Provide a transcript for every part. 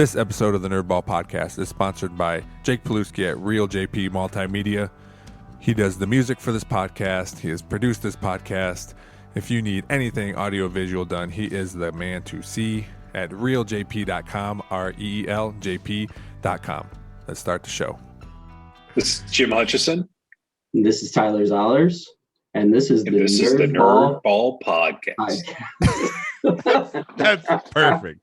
This episode of the Nerdball Podcast is sponsored by Jake Paluski at Real JP Multimedia. He does the music for this podcast. He has produced this podcast. If you need anything audio-visual done, he is the man to see at realjp.com, REELJP.com. Let's start the show. This is Jim Hutchison. This is Tyler Zollars. And this is the Nerdball Podcast. That's perfect.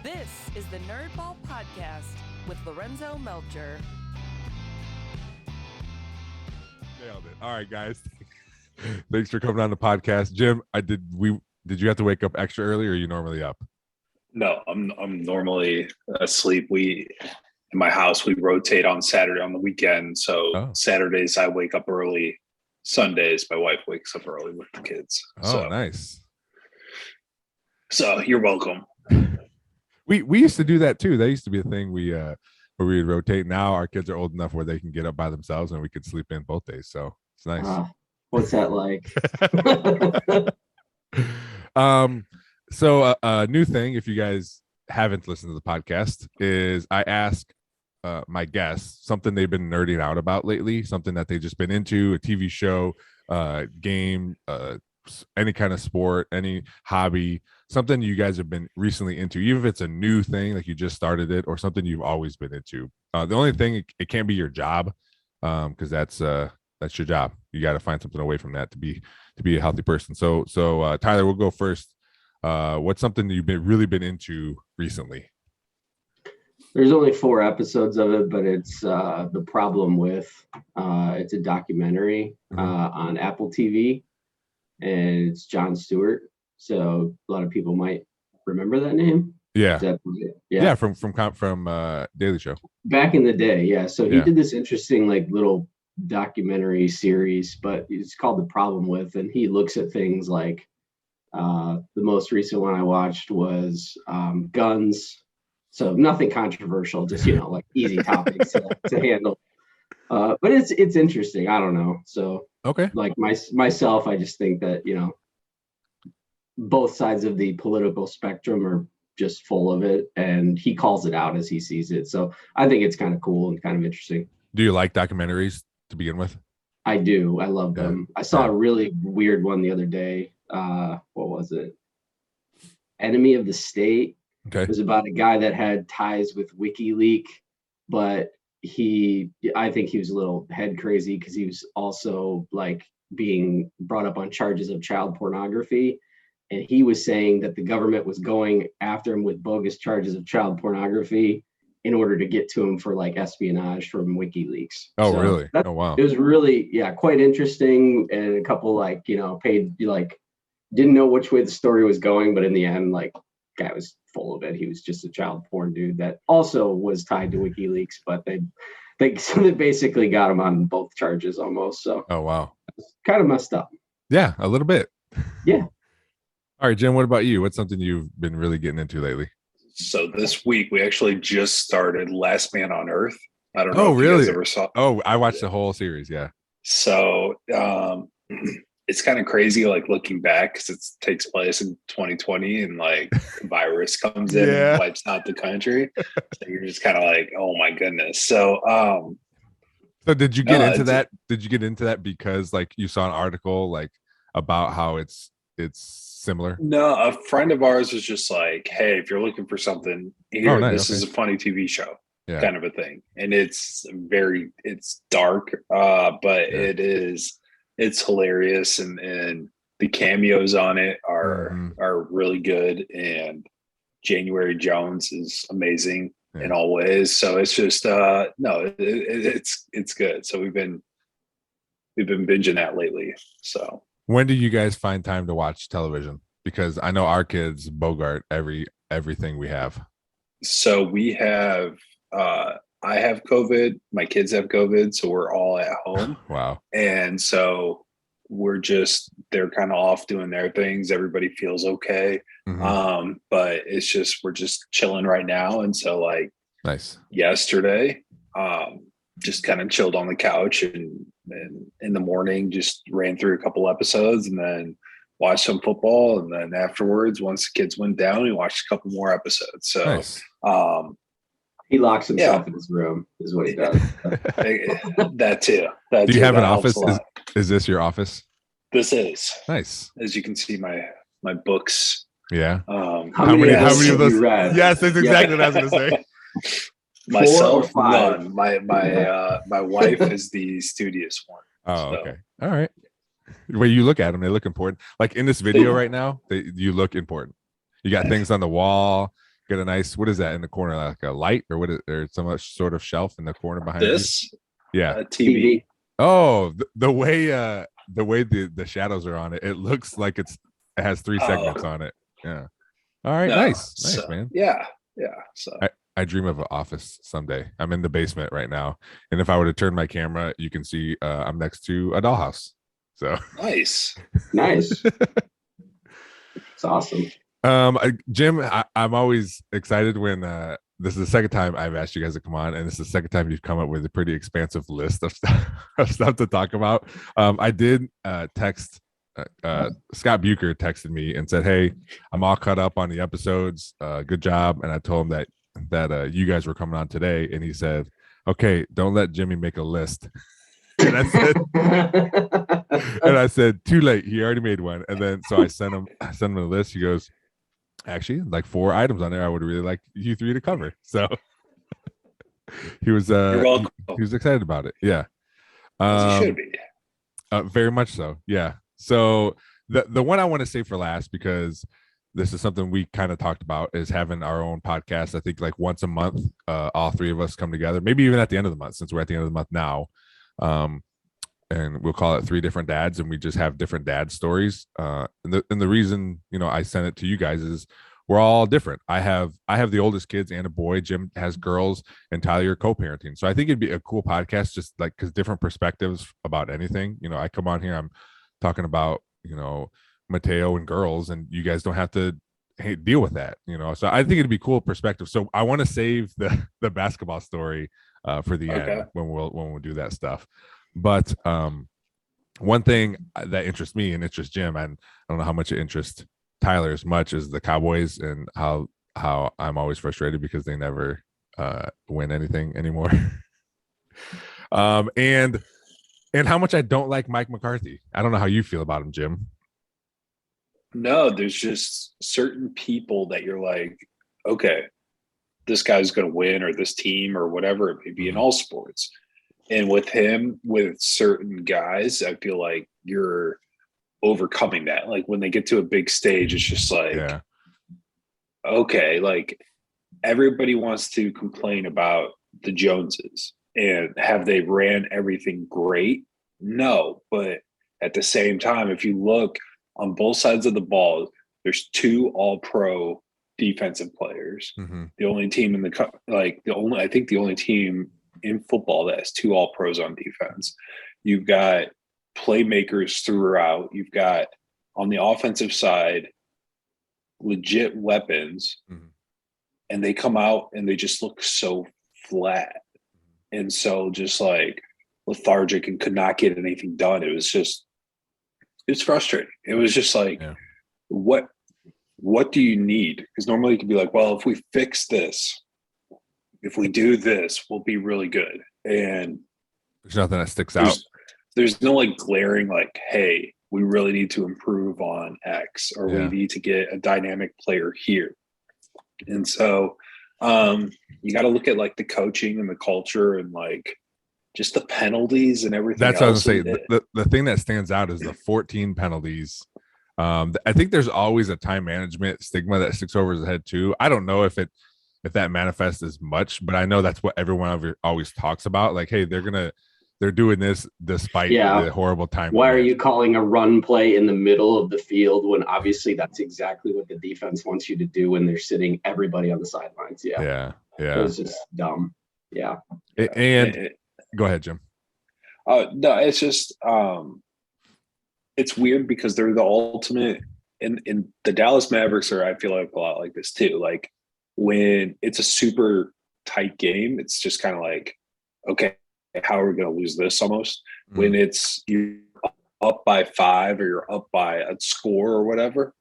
This is the Nerdball Podcast with Lorenzo Melcher. Nailed it. All right, guys. Thanks for coming on the podcast. Jim, did you have to wake up extra early, or are you normally up? No, I'm normally asleep. In my house, we rotate on Saturday on the weekend. So Saturdays I wake up early. Sundays my wife wakes up early with the kids. Nice. So you're welcome. We used to do that too. That used to be a thing where we would rotate. Now our kids are old enough where they can get up by themselves and we could sleep in both days. So it's nice. What's that like? So a new thing, if you guys haven't listened to the podcast, is I ask my guests something they've been nerding out about lately, something that they've just been into, a TV show, game, any kind of sport, any hobby, something you guys have been recently into, even if it's a new thing, like you just started it, or something you've always been into. The only thing, it can't be your job, because that's your job. You got to find something away from that to be a healthy person. So Tyler, we'll go first. What's something that you've really been into recently? There's only 4 episodes of it, but it's The Problem With. It's a documentary on Apple TV, and it's Jon Stewart. So a lot of people might remember that name. Yeah. From Daily Show. Back in the day, yeah. So he did this interesting little documentary series, but it's called The Problem With, and he looks at things like the most recent one I watched was guns. So nothing controversial, just easy topics to handle. But it's interesting. I don't know. So okay, myself, I just think that both sides of the political spectrum are just full of it, and he calls it out as he sees it. So I think it's kind of cool and kind of interesting. Do you like documentaries to begin with? I do. I love them. I saw a really weird one the other day. What was it? Enemy of the State. Okay. It was about a guy that had ties with WikiLeaks, but I think he was a little head crazy because he was also being brought up on charges of child pornography. And he was saying that the government was going after him with bogus charges of child pornography in order to get to him for espionage from WikiLeaks. Oh, so really? Oh, wow. It was really, quite interesting. And a couple paid, didn't know which way the story was going, but in the end, guy was full of it. He was just a child porn dude that also was tied to WikiLeaks, but they basically got him on both charges almost. So, oh, wow. Kind of messed up. Yeah, a little bit. Yeah. All right, Jim, what about you? What's something you've been really getting into lately? So this week we actually just started Last Man on Earth. I don't know. Oh, if really? You guys ever saw. Oh, I watched the whole series. Yeah. So it's kind of crazy, looking back, because it takes place in 2020, and virus comes in and wipes out the country. So you're just kind of oh my goodness. So so did you get into that? Did you get into that because you saw an article about how it's similar? No, a friend of ours was just hey, if you're looking for something here, this is a funny TV show, kind of a thing. And it's dark, but it's hilarious. And the cameos on it are really good. And January Jones is amazing in all ways. So it's just, it's good. So we've been binging that lately. So. When do you guys find time to watch television? Because I know our kids bogart everything we have. So we have, I have COVID, my kids have COVID, so we're all at home. Wow. And so they're kind of off doing their things. Everybody feels okay. Mm-hmm. But we're just chilling right now. And so nice. Yesterday, just kind of chilled on the couch and in the morning just ran through a couple episodes and then watched some football. And then afterwards, once the kids went down, we watched a couple more episodes. So nice. He locks himself in his room is what he does. That too. Do you have an office? Is this your office? This is nice. As you can see, my books. Yeah. How many of those? Yes, that's exactly what I was going to say. Myself, none. My wife is the studious one. Oh, okay. All right. When you look at them, they look important. Like in this video right now, you look important. You got things on the wall. Got a nice, what is that in the corner? Like a light or what is there? Some sort of shelf in the corner behind this? You? Yeah. TV. Oh, the way the shadows are on it, it looks like it has 3 segments on it. Yeah. All right. Nice, man. Yeah. So I dream of an office someday. I'm in the basement right now, and if I were to turn my camera, you can see I'm next to a dollhouse. So nice. It's awesome. Jim, I'm always excited when this is the second time I've asked you guys to come on, and it's the second time you've come up with a pretty expansive list of stuff to talk about. I did text Scott Bucher texted me and said, "Hey, I'm all caught up on the episodes. Good job." And I told him that you guys were coming on today, and he said, "Okay, don't let Jimmy make a list." And I said, "Too late. He already made one." And then so I sent him the list. He goes, "Actually, like 4 items on there I would really like you 3 to cover." So he was he was excited about it. Yeah. He should be. Very much so. Yeah. So the one I want to save for last, because this is something we kind of talked about, is having our own podcast. I think like once a month, all 3 of us come together, maybe even at the end of the month, since we're at the end of the month now. And we'll call it 3 different dads, and we just have different dad stories. And the reason, I sent it to you guys is we're all different. I have the oldest kids and a boy. Jim has girls, and Tyler, you're co-parenting. So I think it'd be a cool podcast, just like, because different perspectives about anything. I come on here, I'm talking about, Mateo and girls, and you guys don't have to deal with that, So I think it'd be cool perspective. So I want to save the basketball story for the end when we'll do that stuff. But one thing that interests me and interests Jim, and I don't know how much it interests Tyler as much, as the Cowboys, and how I'm always frustrated because they never win anything anymore. And how much I don't like Mike McCarthy. I don't know how you feel about him, Jim. No, there's just certain people that you're like, okay, this guy's going to win, or this team, or whatever it may be, in all sports. And with him, with certain guys, I feel like you're overcoming that. Like when they get to a big stage, it's just like, okay, like everybody wants to complain about the Joneses, and have they ran everything great? No, but at the same time, if you look on both sides of the ball, there's 2 all-pro defensive players. Mm-hmm. The only team in the only team in football that has 2 all-pros on defense. You've got playmakers throughout. You've got, on the offensive side, legit weapons, and they come out and they just look so flat and so just like lethargic and could not get anything done. It's frustrating. It was just like, what do you need? Because normally you could be like, well, if we fix this, if we do this, we'll be really good. And there's nothing that sticks out. There's no like glaring, like, hey, we really need to improve on X, or we need to get a dynamic player here. And so you got to look at like the coaching and the culture and like just the penalties and everything. That's what I was going to say. The thing that stands out is the 14 penalties. I think there's always a time management stigma that sticks over his head too. I don't know if that manifests as much, but I know that's what everyone always talks about. Like, hey, they're doing this despite the horrible time. Why are you calling a run play in the middle of the field when obviously that's exactly what the defense wants you to do when they're sitting everybody on the sidelines? Yeah. It was just dumb. Yeah. And go ahead, Jim. No, it's just it's weird because they're the ultimate, and the Dallas Mavericks are, I feel like, a lot like this too. Like when it's a super tight game, it's just kind of like, okay, how are we going to lose this almost? When it's you up by 5 or you're up by a score or whatever,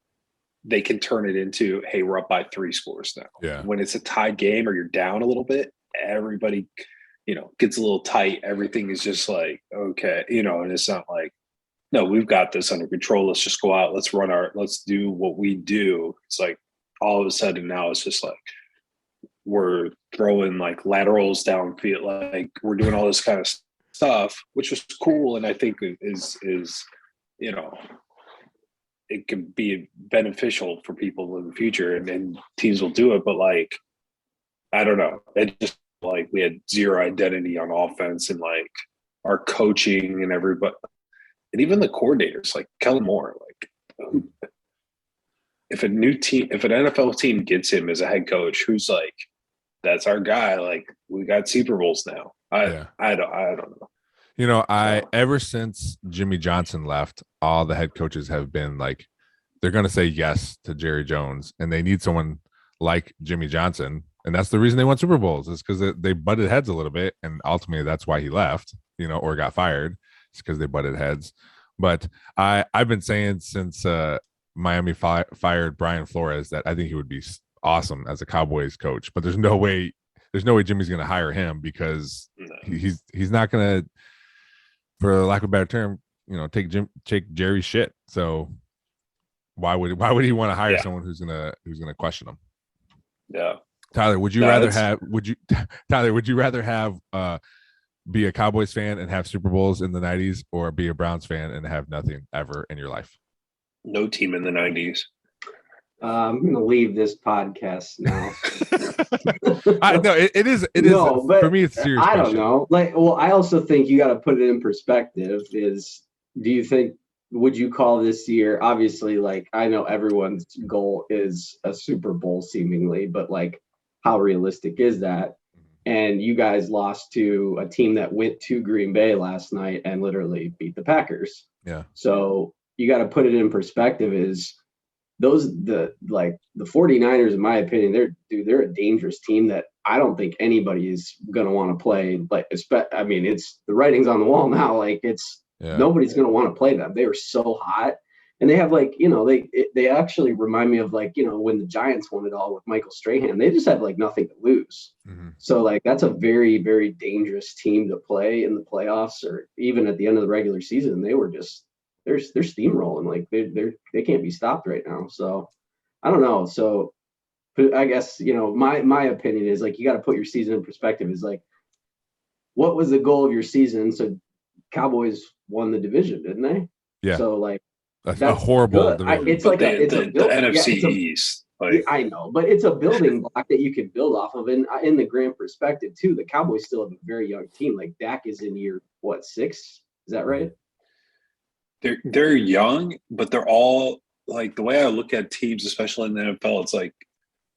they can turn it into, hey, we're up by 3 scores now. Yeah. When it's a tied game or you're down a little bit, everybody, gets a little tight. Everything is just like, okay, and it's not like, no, we've got this under control. Let's just go out. Let's do what we do. It's like all of a sudden now it's just like we're throwing like laterals downfield, like we're doing all this kind of stuff, which was cool. And I think is it can be beneficial for people in the future and teams will do it. But like, I don't know. It just like we had zero identity on offense and like our coaching and everybody. And even the coordinators, like Kellen Moore, like if an NFL team gets him as a head coach, who's like, that's our guy. Like we got Super Bowls now. I don't know. Ever since Jimmy Johnson left, all the head coaches have been like, they're going to say yes to Jerry Jones, and they need someone like Jimmy Johnson. And that's the reason they won Super Bowls, is because they butted heads a little bit. And ultimately that's why he left, or got fired. It's because they butted heads. But I've been saying since Miami fired Brian Flores that I think he would be awesome as a Cowboys coach. But there's no way Jimmy's going to hire him, because he's not going to, for lack of a better term, take Jerry's shit. So why would he want to hire someone who's gonna question him? Yeah. Tyler, would you rather have be a Cowboys fan and have Super Bowls in the 90s, or be a Browns fan and have nothing ever in your life? No team in the 90s. I'm going to leave this podcast now. It is. No, but for me, it's serious. I don't know. I also think you got to put it in perspective. Do you think, would you call this year, obviously, like, I know everyone's goal is a Super Bowl seemingly, but like, how realistic is that? And you guys lost to a team that went to Green Bay last night and literally beat the Packers. Yeah. So you got to put it in perspective. The 49ers, in my opinion, they're a dangerous team that I don't think anybody is going to want to play. Like, I mean, it's the writing's on the wall now. Like, nobody's going to want to play them. They are so hot. And they have they actually remind me of when the Giants won it all with Michael Strahan. They just have nothing to lose. Mm-hmm. So that's a very, very dangerous team to play in the playoffs, or even at the end of the regular season. They were just they're steamrolling. They can't be stopped right now. So I don't know. So I guess my opinion is you got to put your season in perspective. Is what was the goal of your season? So Cowboys won the division, didn't they? Yeah. So that's a horrible division. It's like the NFC East. I know, but it's a building block that you can build off of. And in the grand perspective too, the Cowboys still have a very young team. Like Dak is in year 6? Is that right? They're young, but they're all the way I look at teams, especially in the NFL, it's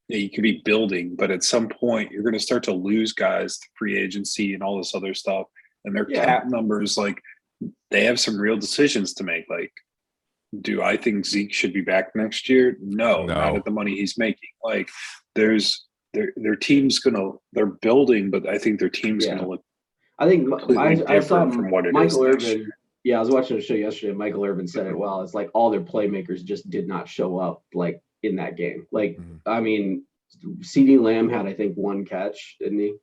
you could be building, but at some point you're going to start to lose guys to free agency and all this other stuff. And their cap numbers, they have some real decisions to make. Do I think Zeke should be back next year? No, not at the money he's making. Their team's they're building, but I think their team's gonna look. I think I saw from what it Michael is Irvin. Yeah, I was watching a show yesterday. Michael Irvin said it well. It's all their playmakers just did not show up in that game. I mean, CeeDee Lamb had, I think, 1 catch, didn't he?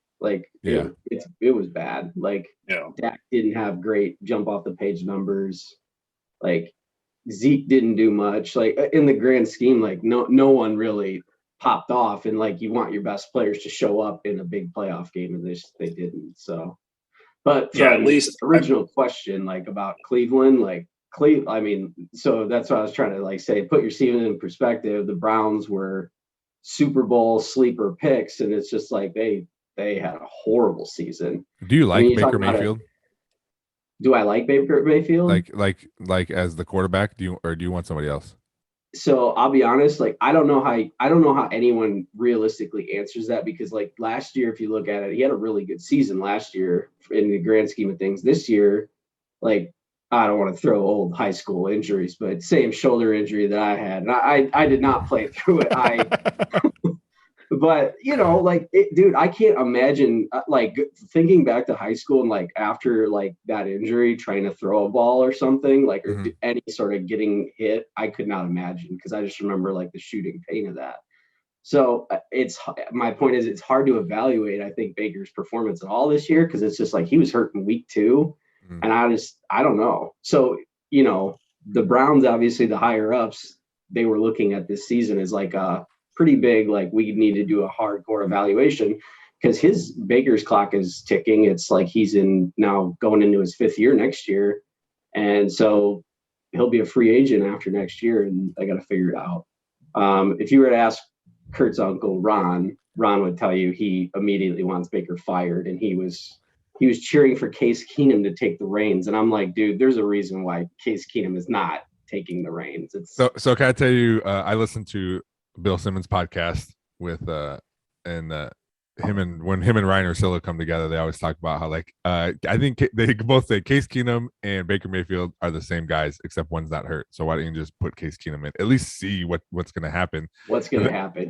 It was bad. Dak didn't have great jump off the page numbers. Zeke didn't do much. In the grand scheme, no one really popped off. And you want your best players to show up in a big playoff game, and they didn't. So, but at least original question about Cleveland, I mean, so that's what I was trying to say. Put your season in perspective. The Browns were Super Bowl sleeper picks, and it's just they had a horrible season. Do you like Baker Mayfield? Do I like Baker Mayfield? Like as the quarterback? Do you want somebody else? So I'll be honest, I don't know how anyone realistically answers that, because last year, if you look at it, he had a really good season last year in the grand scheme of things. This year, I don't want to throw old high school injuries, but same shoulder injury that I had. And I did not play through it. But like dude, I can't imagine like thinking back to high school and like after like that injury, trying to throw a ball or something like or any sort of getting hit. I could not imagine because I just remember like the shooting pain of that. So my point is it's hard to evaluate, I think, Baker's performance at all this year because it's just like he was hurt in week 2, and I don't know. So the Browns, obviously the higher ups, they were looking at this season as like a pretty big, like we need to do a hardcore evaluation because his Baker's clock is ticking. It's like he's now going into his 5th year next year. And so he'll be a free agent after next year, and I got to figure it out. If you were to ask Kurt's uncle, Ron would tell you he immediately wants Baker fired. And he was cheering for Case Keenum to take the reins. And I'm like, dude, there's a reason why Case Keenum is not taking the reins. So can I tell you, I listened to Bill Simmons' podcast with when him and Ryan Ursillo come together, they always talk about how like I think they both say Case Keenum and Baker Mayfield are the same guys except one's not hurt. So why don't you just put Case Keenum in? At least see what's going to happen.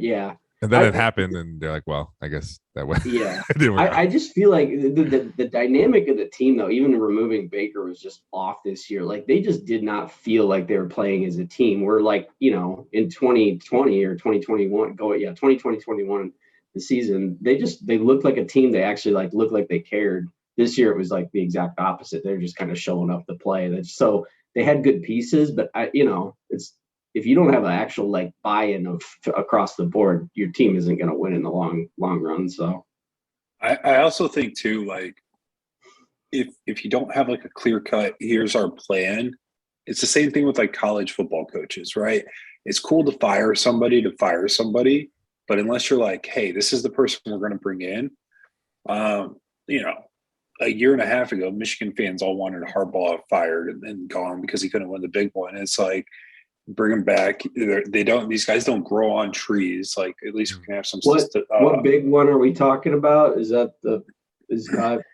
Yeah. And then it happened, and they're like, "Well, I guess that way." Yeah, I just feel like the dynamic of the team, though, even removing Baker, was just off this year. Like they just did not feel like they were playing as a team. We're like, in 2020 or 2021, 2021, the season, they looked like a team. They actually like looked like they cared. This year, it was like the exact opposite. They're just kind of showing up to play. So they had good pieces, but it's. If you don't have an actual like buy-in across the board, your team isn't going to win in the long run. So I also think too, like if you don't have like a clear cut, here's our plan. It's the same thing with like college football coaches, right? It's cool to fire somebody, but unless you're like, hey, this is the person we're going to bring in, a year and a half ago, Michigan fans all wanted Harbaugh fired and gone because he couldn't win the big one. It's like, bring them back. These guys don't grow on trees. Like at least we can have some. What big one are we talking about? Is that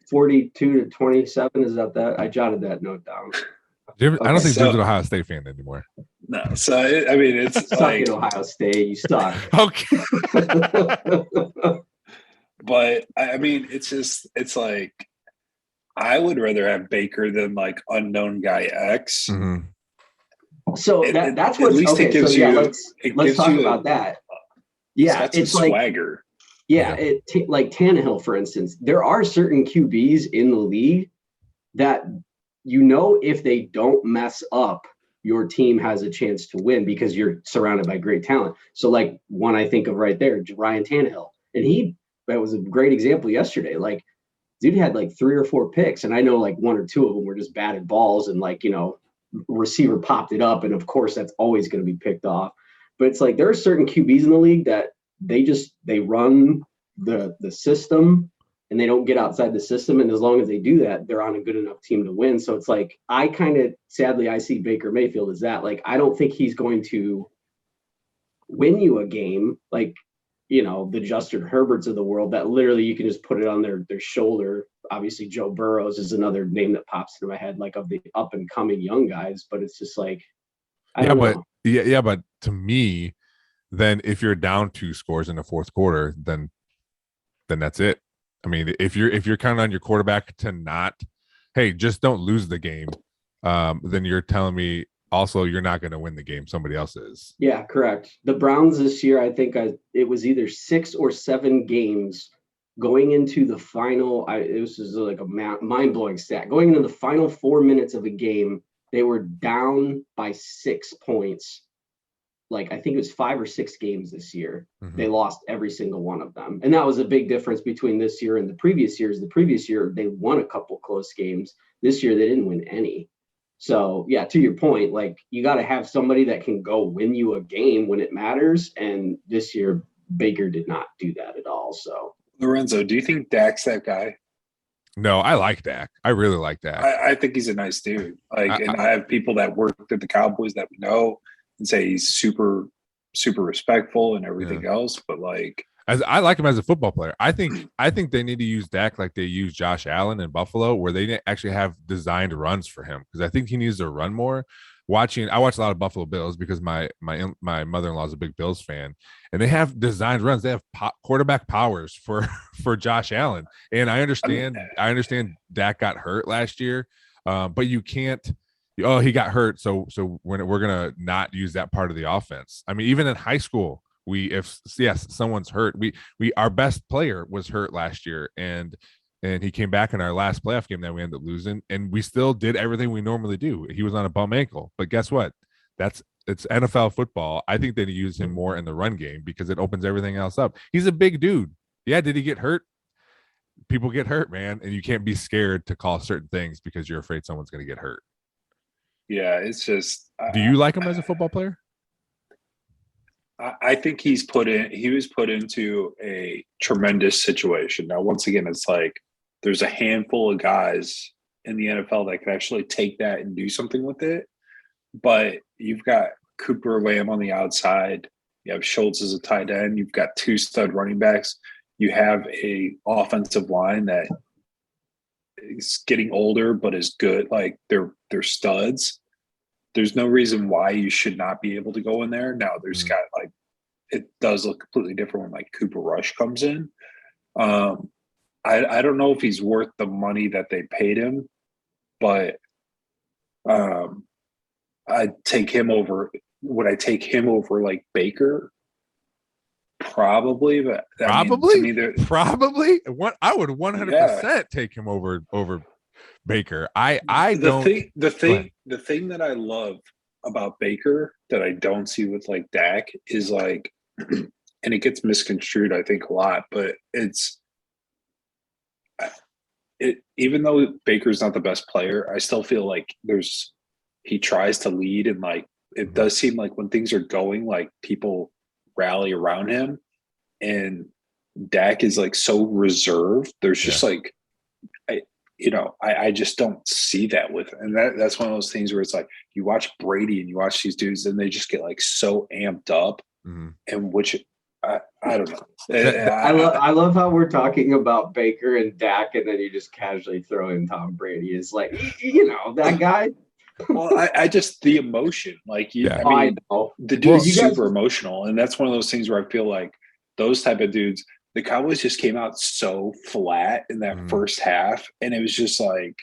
42 to 27? Is that? I jotted that note down. I don't think Jim's an Ohio State fan anymore. No, so I mean it's like Ohio State. You suck. Okay. But I mean, it's like I would rather have Baker than like unknown guy X. Mm-hmm. So that's what. At least okay, it gives you. Let's talk about that. Yeah, it's like swagger. Yeah, like Tannehill, for instance. There are certain QBs in the league that if they don't mess up, your team has a chance to win because you're surrounded by great talent. So, like one I think of right there, Ryan Tannehill, and that was a great example yesterday. Like, dude had like 3 or 4 picks, and I know like 1 or 2 of them were just batted balls, and like receiver popped it up, and of course that's always going to be picked off. But it's like there are certain QBs in the league that they run the system and they don't get outside the system, and as long as they do that, they're on a good enough team to win. So it's like I see Baker Mayfield as that. Like I don't think he's going to win you a game like the Justin Herberts of the world that literally you can just put it on their shoulder. Obviously, Joe Burrows is another name that pops into my head, like of the up and coming young guys. But it's just like, but to me, then if you're down 2 scores in the fourth quarter, then that's it. I mean, if you're counting on your quarterback to not, hey, just don't lose the game, then you're telling me also you're not going to win the game. Somebody else is. Yeah, correct. The Browns this year, I think it was either 6 or 7 games going into the final. It was just like a mind-blowing stat. Going into the final 4 minutes of a game, they were down by 6 points. Like I think it was 5 or 6 games this year. Mm-hmm. They lost every single one of them. And that was a big difference between this year and the previous years. The previous year, they won a couple close games. This year, they didn't win any. So, yeah, to your point, like you got to have somebody that can go win you a game when it matters. And this year, Baker did not do that at all. So, Lorenzo, do you think Dak's that guy? No, I like Dak. I really like Dak. I think he's a nice dude. I have people that worked at the Cowboys that we know and say he's super, super respectful and everything else. But like, I like him as a football player. I think they need to use Dak like they use Josh Allen in Buffalo, where they actually have designed runs for him, because I think he needs to run more. I watch a lot of Buffalo Bills because my mother-in-law is a big Bills fan, and they have designed runs. They have quarterback powers for Josh Allen, and I understand Dak got hurt last year, but you can't. Oh, he got hurt, so we're gonna not use that part of the offense. I mean, even in high school, if someone's hurt, our best player was hurt last year, and he came back in our last playoff game that we ended up losing, and we still did everything we normally do. He was on a bum ankle, but guess what? It's NFL football. I think they use him more in the run game because it opens everything else up. He's a big dude. Yeah, did he get hurt? People get hurt, man, and you can't be scared to call certain things because you're afraid someone's going to get hurt. Yeah, it's just. Do you like him as a football player? I think he was put into a tremendous situation. Now, once again, it's like there's a handful of guys in the NFL that can actually take that and do something with it. But you've got Cooper Lamb on the outside. You have Schultz as a tight end. You've got 2 stud running backs. You have a offensive line that is getting older but is good. Like they're studs. There's no reason why you should not be able to go in there. Now there's got like, it does look completely different when like Cooper Rush comes in. I don't know if he's worth the money that they paid him, but I'd take him over. Would I take him over like Baker? Probably, but probably. I would 100% take him over Baker. The thing that I love about Baker that I don't see with like Dak is like, and it gets misconstrued, I think, a lot, but even though Baker's not the best player, I still feel like he tries to lead, and like it does seem like when things are going, like people rally around him, and Dak is like so reserved. There's just like, I just don't see that with him. And that's one of those things where it's like you watch Brady and you watch these dudes and they just get like so amped up, and which I don't know. I love how we're talking about Baker and Dak, and then you just casually throw in Tom Brady. It's like, that guy. Well, I just the emotion, like I know the dude's super emotional, and that's one of those things where I feel like those type of dudes. The Cowboys just came out so flat in that first half, and it was just like,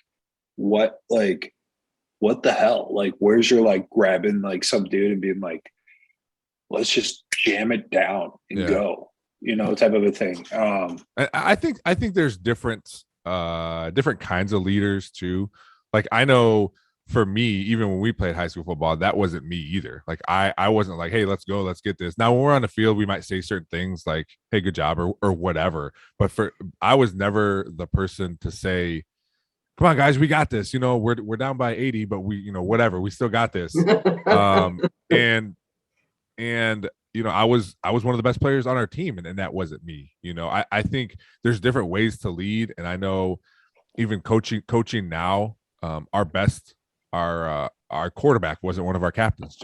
what the hell? Like, where's your like grabbing like some dude and being like, let's just jam it down and go, type of a thing. I think there's different kinds of leaders too. Like I know for me, even when we played high school football, that wasn't me either. Like I wasn't like, hey, let's go, let's get this. Now when we're on the field, we might say certain things like, hey, good job or whatever. But I was never the person to say, come on, guys, we got this. We're down by 80, but we, whatever, we still got this. And I was one of the best players on our team, and that wasn't me. I think there's different ways to lead, and I know even coaching now, our quarterback wasn't one of our captains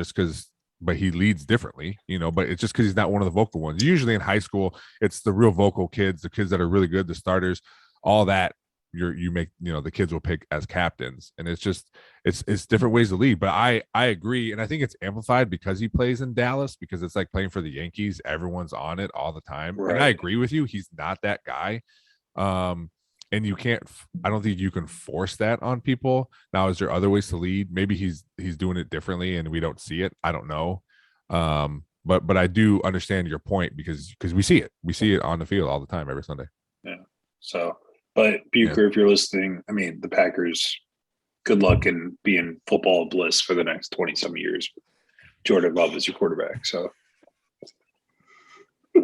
but he leads differently, but it's just because he's not one of the vocal ones. Usually in high school, it's the real vocal kids, the kids that are really good, the starters, all that you make, the kids will pick as captains. And it's just, it's different ways to lead. But I agree. And I think it's amplified because he plays in Dallas, because it's like playing for the Yankees. Everyone's on it all the time. Right. And I agree with you. He's not that guy. And I don't think you can force that on people. Now, is there other ways to lead? Maybe he's doing it differently and we don't see it. I don't know. But I do understand your point because we see it. We see it on the field all the time, every Sunday. Yeah. So, but Bucher, if you're listening, I mean, the Packers, good luck in being football bliss for the next 20 some years. Jordan Love is your quarterback. So they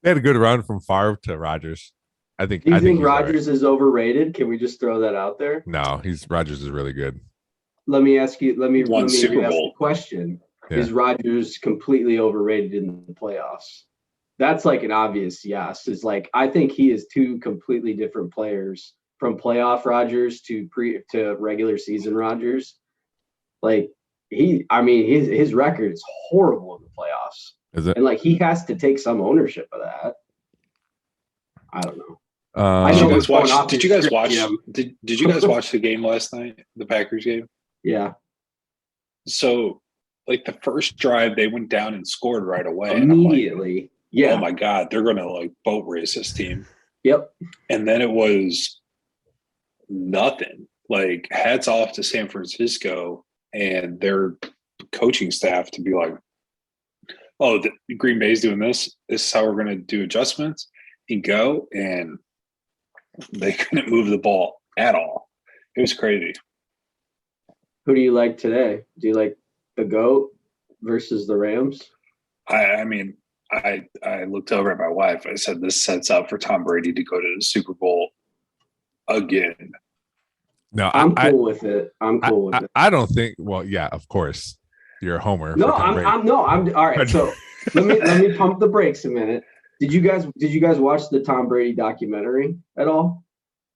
had a good run from Favre to Rodgers. I think Rodgers is overrated? Can we just throw that out there? No, Rodgers is really good. Let me ask you the question. Yeah. Is Rodgers completely overrated in the playoffs? That's like an obvious yes. Is like, I think he is 2 completely different players, from playoff Rodgers to regular season Rodgers. Like his record is horrible in the playoffs. Is it? And like he has to take some ownership of that. I don't know. Did you guys watch the game last night, the Packers game? Yeah. So, like the first drive, they went down and scored right away. Immediately. Like, yeah. Oh my God, they're going to like boat race this team. Yep. And then it was nothing. Like, hats off to San Francisco and their coaching staff to be like, oh, the Green Bay's doing this. This is how we're going to do adjustments and go. And they couldn't move the ball at all. It was crazy. Who do you like today? Do you like the GOAT versus the Rams? I mean, I looked over at my wife. I said, this sets up for Tom Brady to go to the Super Bowl again. No, I'm cool with it. I don't think. Well, yeah, of course, you're a homer. No, I'm all right. So let me pump the brakes a minute. Did you guys watch the Tom Brady documentary at all?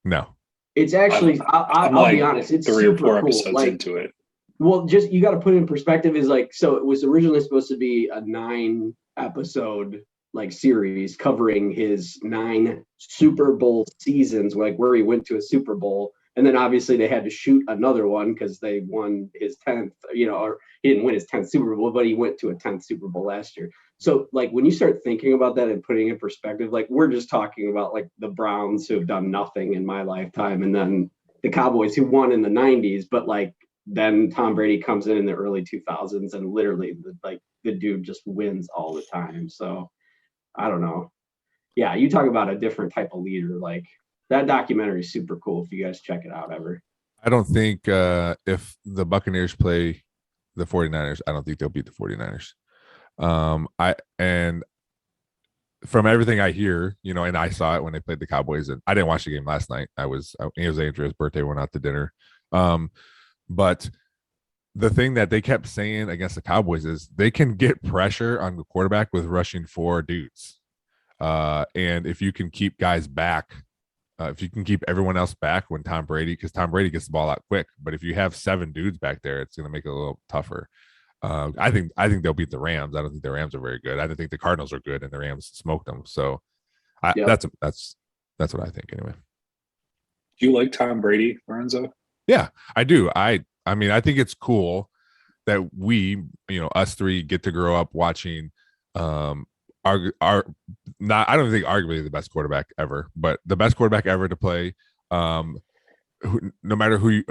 No. It's actually, I'll be honest, it's 3 or 4 super episodes cool. Like, into it. Well, just you got to put it in perspective. Is like, so it was originally supposed to be a 9-episode like series covering his 9 Super Bowl seasons, like where he went to a Super Bowl. And then obviously they had to shoot another one because they won his 10th, or he didn't win his 10th Super Bowl, but he went to a 10th Super Bowl last year. So like when you start thinking about that and putting it in perspective, like we're just talking about like the Browns who have done nothing in my lifetime, and then the Cowboys who won in the 90s, but like then Tom Brady comes in the early 2000s and literally the dude just wins all the time. So I don't know. Yeah, you talk about a different type of leader. Like that documentary is super cool if you guys check it out ever. I don't think if the Buccaneers play the 49ers, I don't think they'll beat the 49ers. And from everything I hear, and I saw it when they played the Cowboys, and I didn't watch the game last night. It was Andrew's birthday, went out to dinner. But the thing that they kept saying against the Cowboys is they can get pressure on the quarterback with rushing 4 dudes. And if you can keep guys back, if you can keep everyone else back when because Tom Brady gets the ball out quick, but if you have 7 dudes back there, it's going to make it a little tougher. I think they'll beat the Rams. I don't think the Rams are very good. I don't think the Cardinals are good, and the Rams smoked them. So that's what I think anyway. Do you like Tom Brady, Lorenzo? Yeah, I do. I mean, I think it's cool that we, us 3 get to grow up watching I don't think arguably the best quarterback ever, but the best quarterback ever to play. No matter who,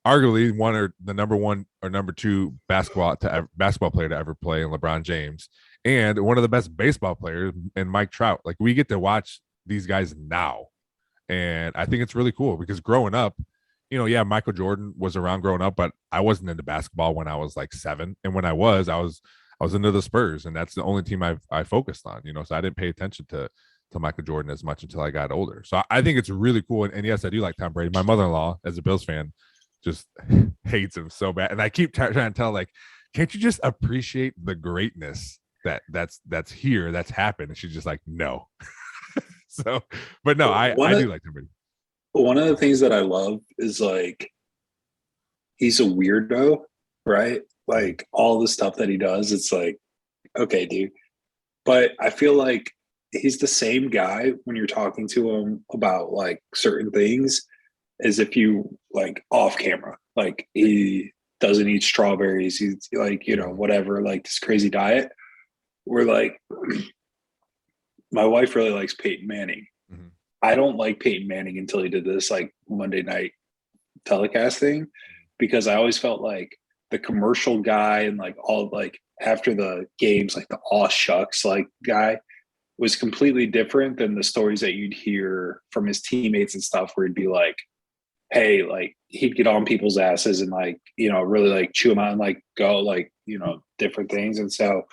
arguably one or the number 1 or number 2 basketball player to ever play in LeBron James, and one of the best baseball players in Mike Trout. Like we get to watch these guys now, and I think it's really cool because growing up, Michael Jordan was around growing up, but I wasn't into basketball when I was like 7, and when I was into the Spurs, and that's the only team I focused on, so I didn't pay attention to Michael Jordan as much until I got older. So I think it's really cool. And yes, I do like Tom Brady. My mother-in-law, as a Bills fan, just hates him so bad. And I keep trying to tell, like, can't you just appreciate the greatness that's here, that's happened? And she's just like, no. So, but no, I do like Tom Brady. One of the things that I love is like, he's a weirdo, right? Like all the stuff that he does, it's like, okay, dude. But I feel like he's the same guy when you're talking to him about like certain things as if you like off camera. Like he doesn't eat strawberries. He's like, whatever, like this crazy diet. We're like, my wife really likes Peyton Manning. Mm-hmm. I don't like Peyton Manning until he did this like Monday night telecast thing, because I always felt like the commercial guy and like all like after the games, like the aw shucks like guy was completely different than the stories that you'd hear from his teammates and stuff, where he'd be like, hey, like he'd get on people's asses and like, really like chew them out and like go like, different things. And so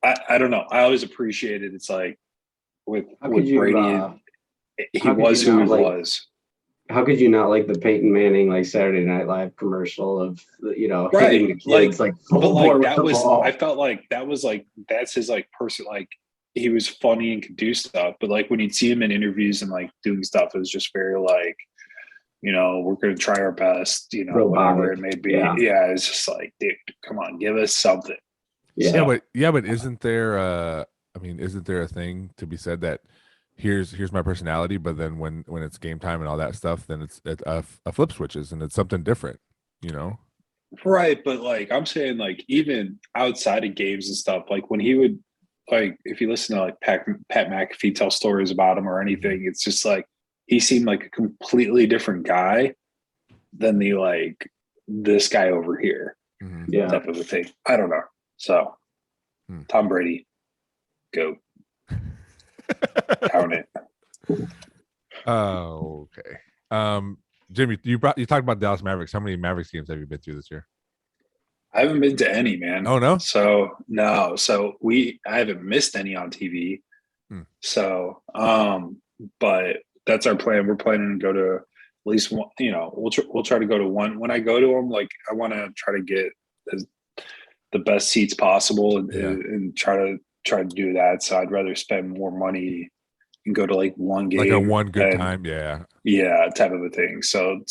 I don't know. I always appreciated it's like with Brady, he was who he was. How could you not like the Peyton Manning like Saturday Night Live commercial of right, hitting the kids, like but like that was ball. I felt like that was like that's his like person, like he was funny and could do stuff, but like when you'd see him in interviews and like doing stuff, it was just very like, we're gonna try our best, whatever it may be. Yeah, it's just like, dude, come on, give us something. But isn't there a thing to be said that here's my personality, but then when it's game time and all that stuff, then it's a flip switches and it's something different, Right, but like I'm saying, like even outside of games and stuff, like when he would, like if you listen to like Pat McAfee tell stories about him or anything, it's just like he seemed like a completely different guy than the like this guy over here, type of a thing. I don't know. So Tom Brady, go count it. Oh, okay. Jimmy, you talked about Dallas Mavericks. How many Mavericks games have you been to this year? I haven't been to any, man. Oh no. So no. So I haven't missed any on TV. So but that's our plan. We're planning to go to at least one. You know, we'll try to go to one. When I go to them, like I want to try to get the best seats possible and try to do that. So I'd rather spend more money and go to like one game, like a one good time, type of a thing. So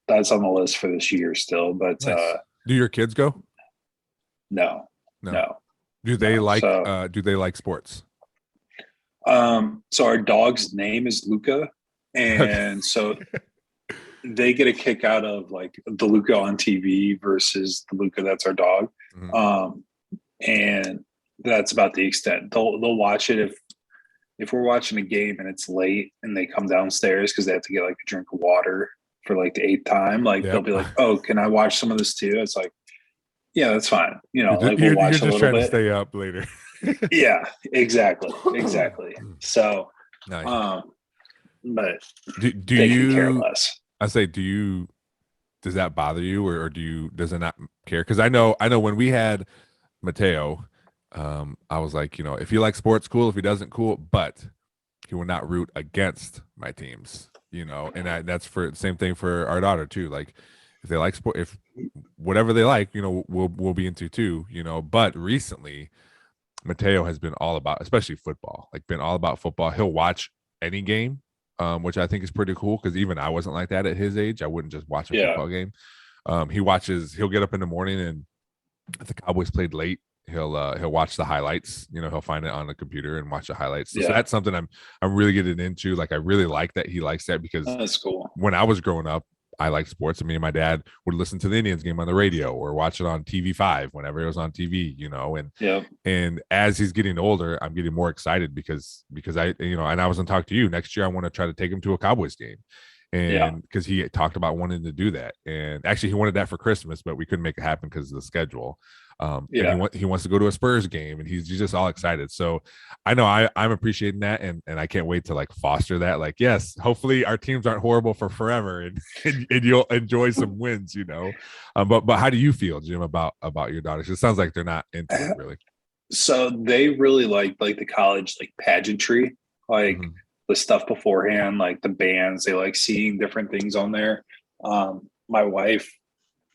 that's on the list for this year still. But nice. Do your kids go? No. Do they like sports? So our dog's name is Luca, and so they get a kick out of like the Luca on TV versus the Luca that's our dog. And that's about the extent. They'll watch it if we're watching a game and it's late and they come downstairs because they have to get like a drink of water for like the 8th time. Like they'll be like, "Oh, can I watch some of this too?" It's like, yeah, that's fine. You know, like we'll watch a little bit. You're just trying to stay up later. Yeah, exactly. So, nice. But do they you can care less? I say, does that bother you, or does it not care? Because I know when we had Mateo, I was like, you know, if he likes sports, cool. If he doesn't, cool. But he will not root against my teams, you know. And that's for the same thing for our daughter too. Like, if they like sport, if whatever they like, you know, we'll be into too, you know. But recently, Mateo has been all about, especially football, like been all about football. He'll watch any game, which I think is pretty cool because even I wasn't like that at his age. I wouldn't just watch a football game. He'll get up in the morning, and if the Cowboys played late, he'll watch the highlights. You know, he'll find it on the computer and watch the highlights. So that's something I'm really getting into. Like, I really like that he likes that because that's cool. When I was growing up, I liked sports. And me and my dad would listen to the Indians game on the radio or watch it on TV5 whenever it was on TV, you know. And as he's getting older, I'm getting more excited because I, you know, and I was going to talk to you next year. I want to try to take him to a Cowboys game. And because he talked about wanting to do that. And actually he wanted that for Christmas, but we couldn't make it happen because of the schedule. And he wants to go to a Spurs game, and he's just all excited. So I know I'm appreciating that, and I can't wait to like foster that. Like, yes, hopefully our teams aren't horrible for forever, and you'll enjoy some wins, you know. But how do you feel, Jim, about your daughters? It sounds like they're not into it really. So they really like the college like pageantry, like the stuff beforehand, like the bands. They like seeing different things on there. My wife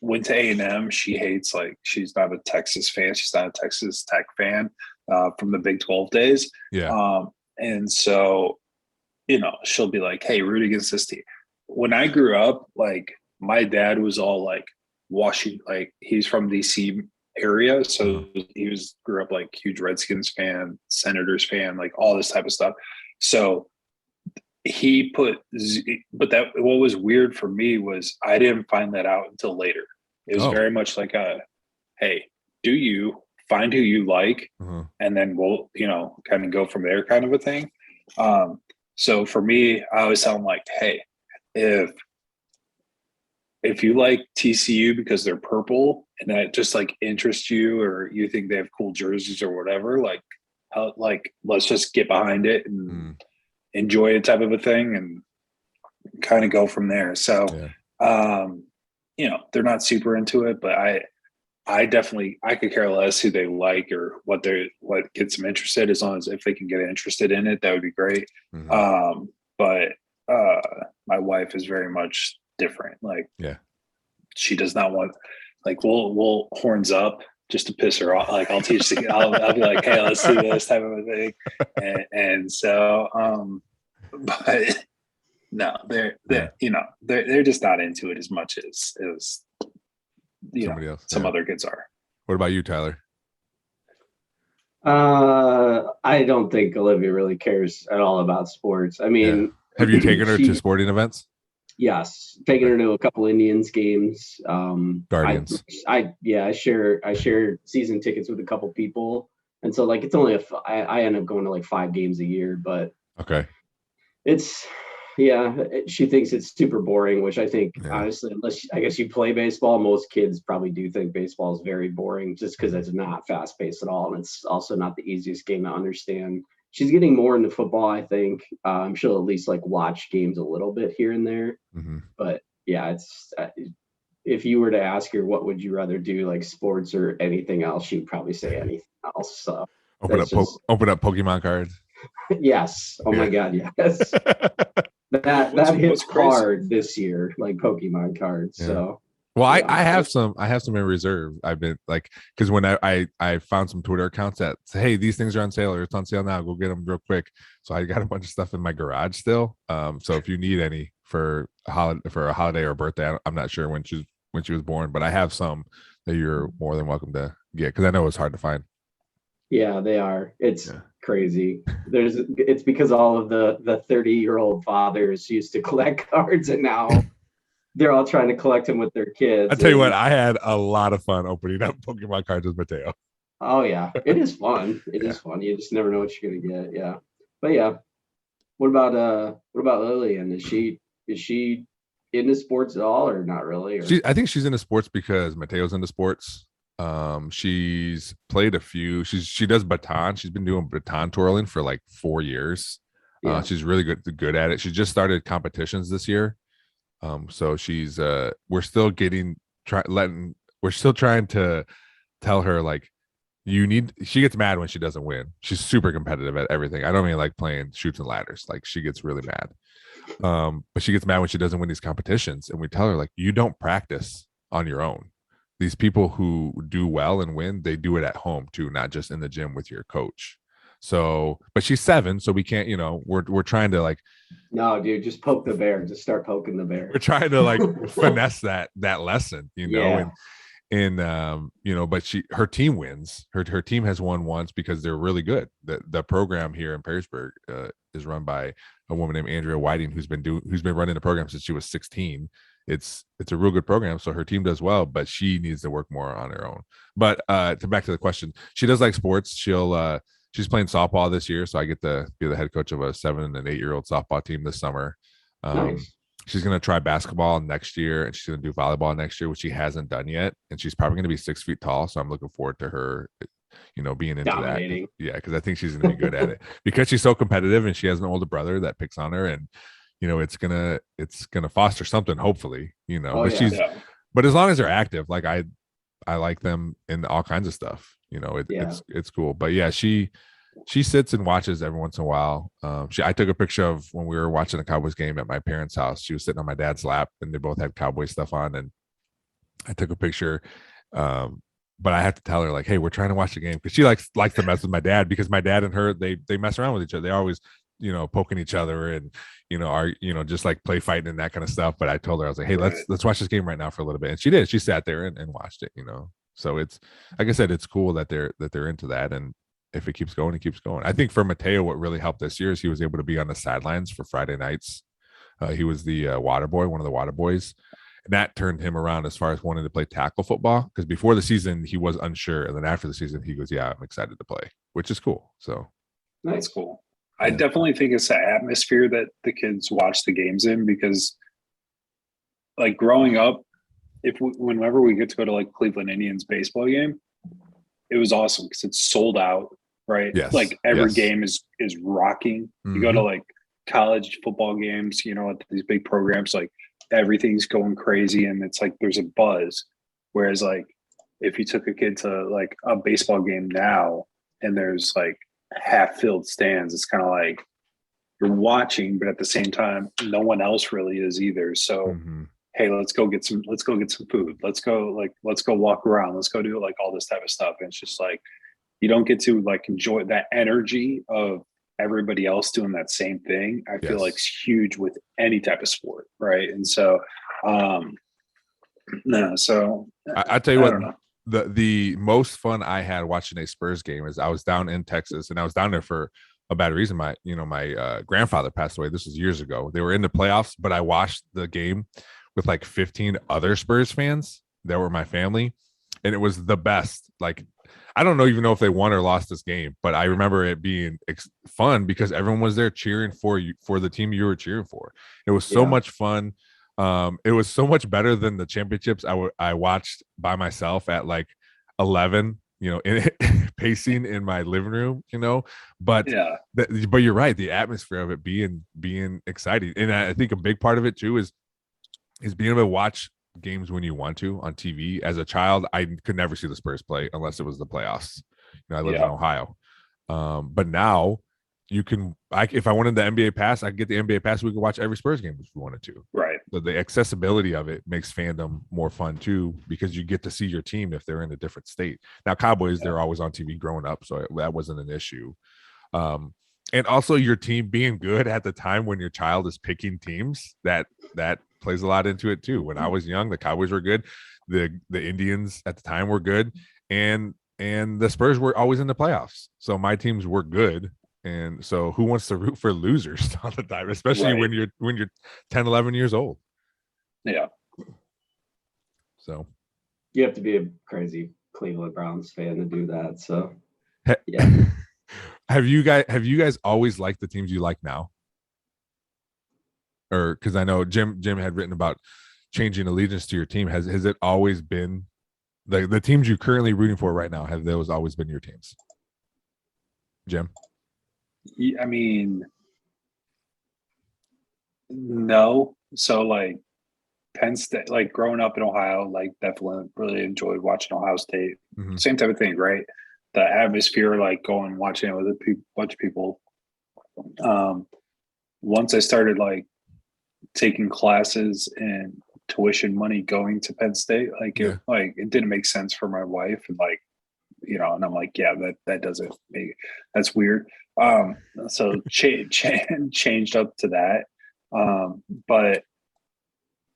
went to A&M. She hates, like, she's not a Texas fan. She's not a Texas Tech fan from the Big 12 days. And so, you know, she'll be like, hey, root against this team. When I grew up, like, my dad was all like Washington, like he's from DC area. So he grew up like huge Redskins fan, Senators fan, like all this type of stuff. So but what was weird for me was I didn't find that out until later. It was very much like hey, do you find who you like, and then we'll, you know, kind of go from there, kind of a thing. So for me, I always tell them like, hey, if you like TCU because they're purple and that just like interests you, or you think they have cool jerseys or whatever, like let's just get behind it and enjoy it, type of a thing, and kind of go from there. So, you know, they're not super into it, but I definitely, I could care less who they like or what gets them interested, as long as if they can get interested in it, that would be great. But my wife is very much different. Like, she does not want, like, we'll horns up just to piss her off. Like, I'll teach I'll be like, hey, let's do this type of a thing. And so, but no, they're you know, they're just not into it as much as somebody else, some other kids are. What about you, Tyler? I don't think Olivia really cares at all about sports. I mean, have you taken her to sporting events? Yes, taking her to a couple Indians games. Guardians. I share season tickets with a couple people, and so like it's only I end up going to like 5 games a year, but okay, she thinks it's super boring, which I think honestly, I guess you play baseball, most kids probably do think baseball is very boring just because it's not fast paced at all, and it's also not the easiest game to understand. She's getting more into football, I think. She'll at least like watch games a little bit here and there. Mm-hmm. But yeah, it's if you were to ask her what would you rather do, like sports or anything else, she'd probably say anything else. So open up Pokemon cards. Yes. Oh my God. Yes. that hits hard this year, like Pokemon cards. Yeah. So. Well, I have some in reserve. I've been like, because when I found some Twitter accounts that say, hey, these things are on sale or it's on sale now, go get them real quick. So I got a bunch of stuff in my garage still. So if you need any for a holiday or birthday, I'm not sure when she was born, but I have some that you're more than welcome to get because I know it's hard to find. Yeah, they are. It's crazy. It's because all of the 30-year-old fathers used to collect cards and now they're all trying to collect them with their kids. I tell you what, I had a lot of fun opening up Pokemon cards with Mateo. Oh yeah, it is fun. It is fun. You just never know what you're gonna get. Yeah, but yeah. What about Lillian? Is she into sports at all or not really? Or? I think she's into sports because Mateo's into sports. She's played a few. She does baton. She's been doing baton twirling for like 4 years. Yeah. She's really good at it. She just started competitions this year. So she's we're still trying to tell her like she gets mad when she doesn't win. She's super competitive at everything. I don't mean like playing chutes and ladders. Like she gets really mad. But she gets mad when she doesn't win these competitions. And we tell her like, you don't practice on your own. These people who do well and win, they do it at home too, not just in the gym with your coach. So, but she's 7, so we can't, we're trying to like. No, dude, just poke the bear. Just start poking the bear. We're trying to like finesse that lesson, but her team wins. Her team has won once because they're really good. The program here in Perrysburg is run by a woman named Andrea Whiting, who's been running the program since she was 16. It's a real good program, so her team does well, but she needs to work more on her own. But back to the question, she does like sports. She's playing softball this year, so I get to be the head coach of a 7 and 8-year-old softball team this summer. Nice. She's going to try basketball next year, and she's going to do volleyball next year, which she hasn't done yet. And she's probably going to be 6 feet tall, so I'm looking forward to her, being into dominating. That. Yeah, because I think she's going to be good at it because she's so competitive, and she has an older brother that picks on her, and it's gonna foster something, hopefully. But as long as they're active, like I like them in all kinds of stuff. It's cool. But yeah, she sits and watches every once in a while. I took a picture of when we were watching a Cowboys game at my parents' house. She was sitting on my dad's lap, and they both had Cowboy stuff on. And I took a picture. But I have to tell her like, hey, we're trying to watch the game because she likes to mess with my dad because my dad and her they mess around with each other. They always poking each other and are just like play fighting and that kind of stuff. But I told her I was like, hey, let's watch this game right now for a little bit, and she did. She sat there and watched it. So it's like I said, it's cool that they're into that, and if it keeps going, it keeps going. I think for Mateo, what really helped this year is he was able to be on the sidelines for Friday nights. He was the water boy, one of the water boys, and that turned him around as far as wanting to play tackle football. Because before the season, he was unsure, and then after the season, he goes, "Yeah, I'm excited to play," which is cool. So that's cool. Yeah. I definitely think it's the atmosphere that the kids watch the games in because, like growing up, whenever we get to go to like Cleveland Indians baseball game, it was awesome because it's sold out, right? Yes. Like every game is rocking. Mm-hmm. You go to like college football games, at these big programs, like everything's going crazy and it's like there's a buzz. Whereas like if you took a kid to like a baseball game now and there's like half-filled stands, it's kind of like you're watching, but at the same time, no one else really is either. So. Mm-hmm. Hey, let's go get some food. Let's go walk around. Let's go do like all this type of stuff. And it's just like, you don't get to like enjoy that energy of everybody else doing that same thing. I feel like it's huge with any type of sport. Right. And so, I tell you what, the most fun I had watching a Spurs game is I was down in Texas and I was down there for a bad reason. My grandfather passed away. This was years ago. They were in the playoffs, but I watched the game with like 15 other Spurs fans that were my family, and it was the best. Like, I don't even know if they won or lost this game, but I remember it being fun because everyone was there cheering for you, for the team you were cheering for. It was so much fun. It was so much better than the championships I watched by myself at like 11, pacing in my living room, but but you're right. The atmosphere of it being exciting. And I think a big part of it too is being able to watch games when you want to on TV. As a child, I could never see the Spurs play unless it was the playoffs. I lived in Ohio. But now you can, if I wanted the NBA pass, I could get the NBA pass. We could watch every Spurs game if we wanted to. Right. So the accessibility of it makes fandom more fun too, because you get to see your team if they're in a different state. Now, Cowboys, they're always on TV growing up, so that wasn't an issue. And also your team being good at the time when your child is picking teams, that plays a lot into it too. When I was young, the Cowboys were good. The Indians at the time were good. And the Spurs were always in the playoffs. So my teams were good. And so who wants to root for losers all the time, especially when you're 10, 11 years old? Yeah. So you have to be a crazy Cleveland Browns fan to do that. So yeah. Have you guys always liked the teams you like now? Or because I know Jim had written about changing allegiance to your team. Has it always been the teams you're currently rooting for right now? Have those always been your teams, Jim? I mean, no. So like Penn State, like growing up in Ohio, like definitely really enjoyed watching Ohio State. Mm-hmm. Same type of thing, right? The atmosphere, like going and watching it with a bunch of people. Once I started like taking classes and tuition money going to Penn State, it didn't make sense for my wife, and like, and I'm like, yeah, that doesn't make, that's weird. So changed up to that. But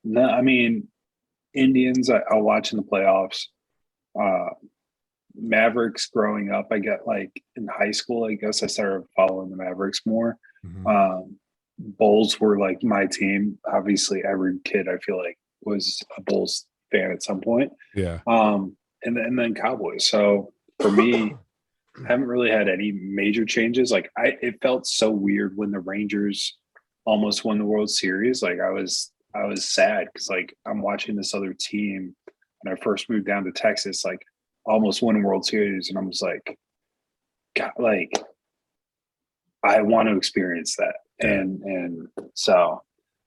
no, I mean, Indians, I'll watch in the playoffs. Mavericks growing up, I got like in high school, I guess I started following the Mavericks more. Mm-hmm. Bulls were like my team. Obviously, every kid I feel like was a Bulls fan at some point. Yeah. And then Cowboys. So for me, I haven't really had any major changes. Like it felt so weird when the Rangers almost won the World Series. Like I was sad because like I'm watching this other team when I first moved down to Texas, like almost won a World Series, and I'm just like, God, like I want to experience that. And so,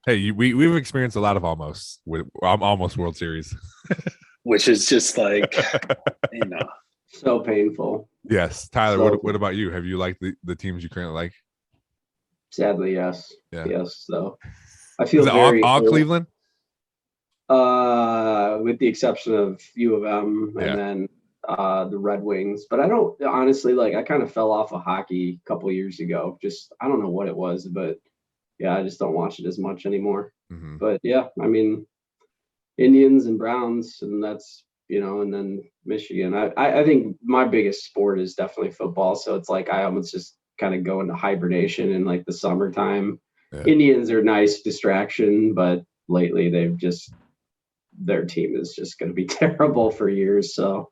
hey, we've experienced a lot of almost World Series, which is just like, so painful. Yes, Tyler. What about you? Have you liked the teams you currently like? Sadly, yes. Yeah. Yes. So I feel very all Cleveland. With the exception of U of M and then the Red Wings, but I don't honestly I kind of fell off of hockey a couple years ago. Just I don't know what it was, but yeah, I just don't watch it as much anymore. Mm-hmm. But yeah, I mean, Indians and Browns, and that's and then Michigan. I think my biggest sport is definitely football. So it's like I almost just kind of go into hibernation in like the summertime. Yeah. Indians are nice distraction, but lately their team is just going to be terrible for years. So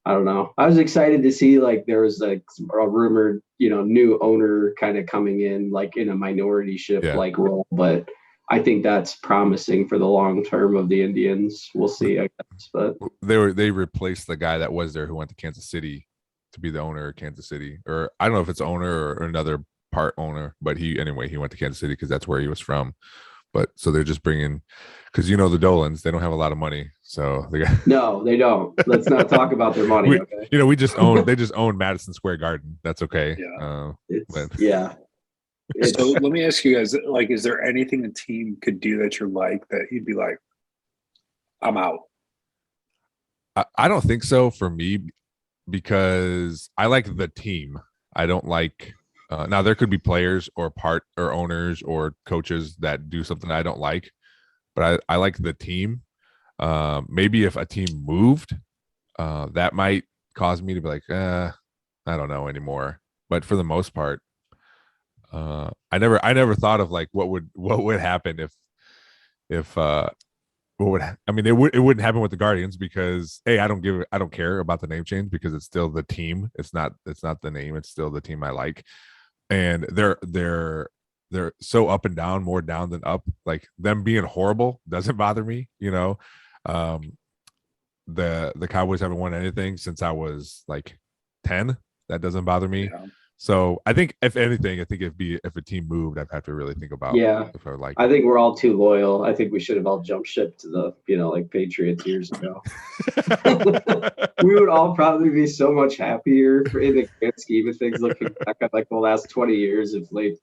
I don't know. I was excited to see there was a rumored, new owner kind of coming in in a minority ship role, but I think that's promising for the long term of the Indians. We'll see, I guess. But they replaced the guy that was there who went to Kansas City to be the owner of Kansas City, or I don't know if it's owner or another part owner, but he went to Kansas City because that's where he was from. But so they're just bringing, because the Dolans, they don't have a lot of money, so no, they don't. Let's not talk about their money. Okay. They just own Madison Square Garden. That's okay. Yeah. So let me ask you guys, is there anything a team could do that you're that you'd be like, I'm out? I don't think so for me, because I like the team. I don't like. Now there could be players or owners or coaches that do something I don't like, but I like the team. Maybe if a team moved, that might cause me to be like, I don't know anymore. But for the most part, I never thought of like what would happen if it wouldn't happen with the Guardians because I don't care about the name change because it's still the team. It's not the name. It's still the team I like. And they're so up and down, more down than up. Like them being horrible doesn't bother me, The Cowboys haven't won anything since I was like 10. That doesn't bother me. Yeah. So I think if anything, if a team moved, I'd have to really think about. Yeah, if I I think we're all too loyal. I think we should have all jumped ship to the like Patriots years ago. We would all probably be so much happier in the grand scheme of things. Looking back at like the last 20 years of late,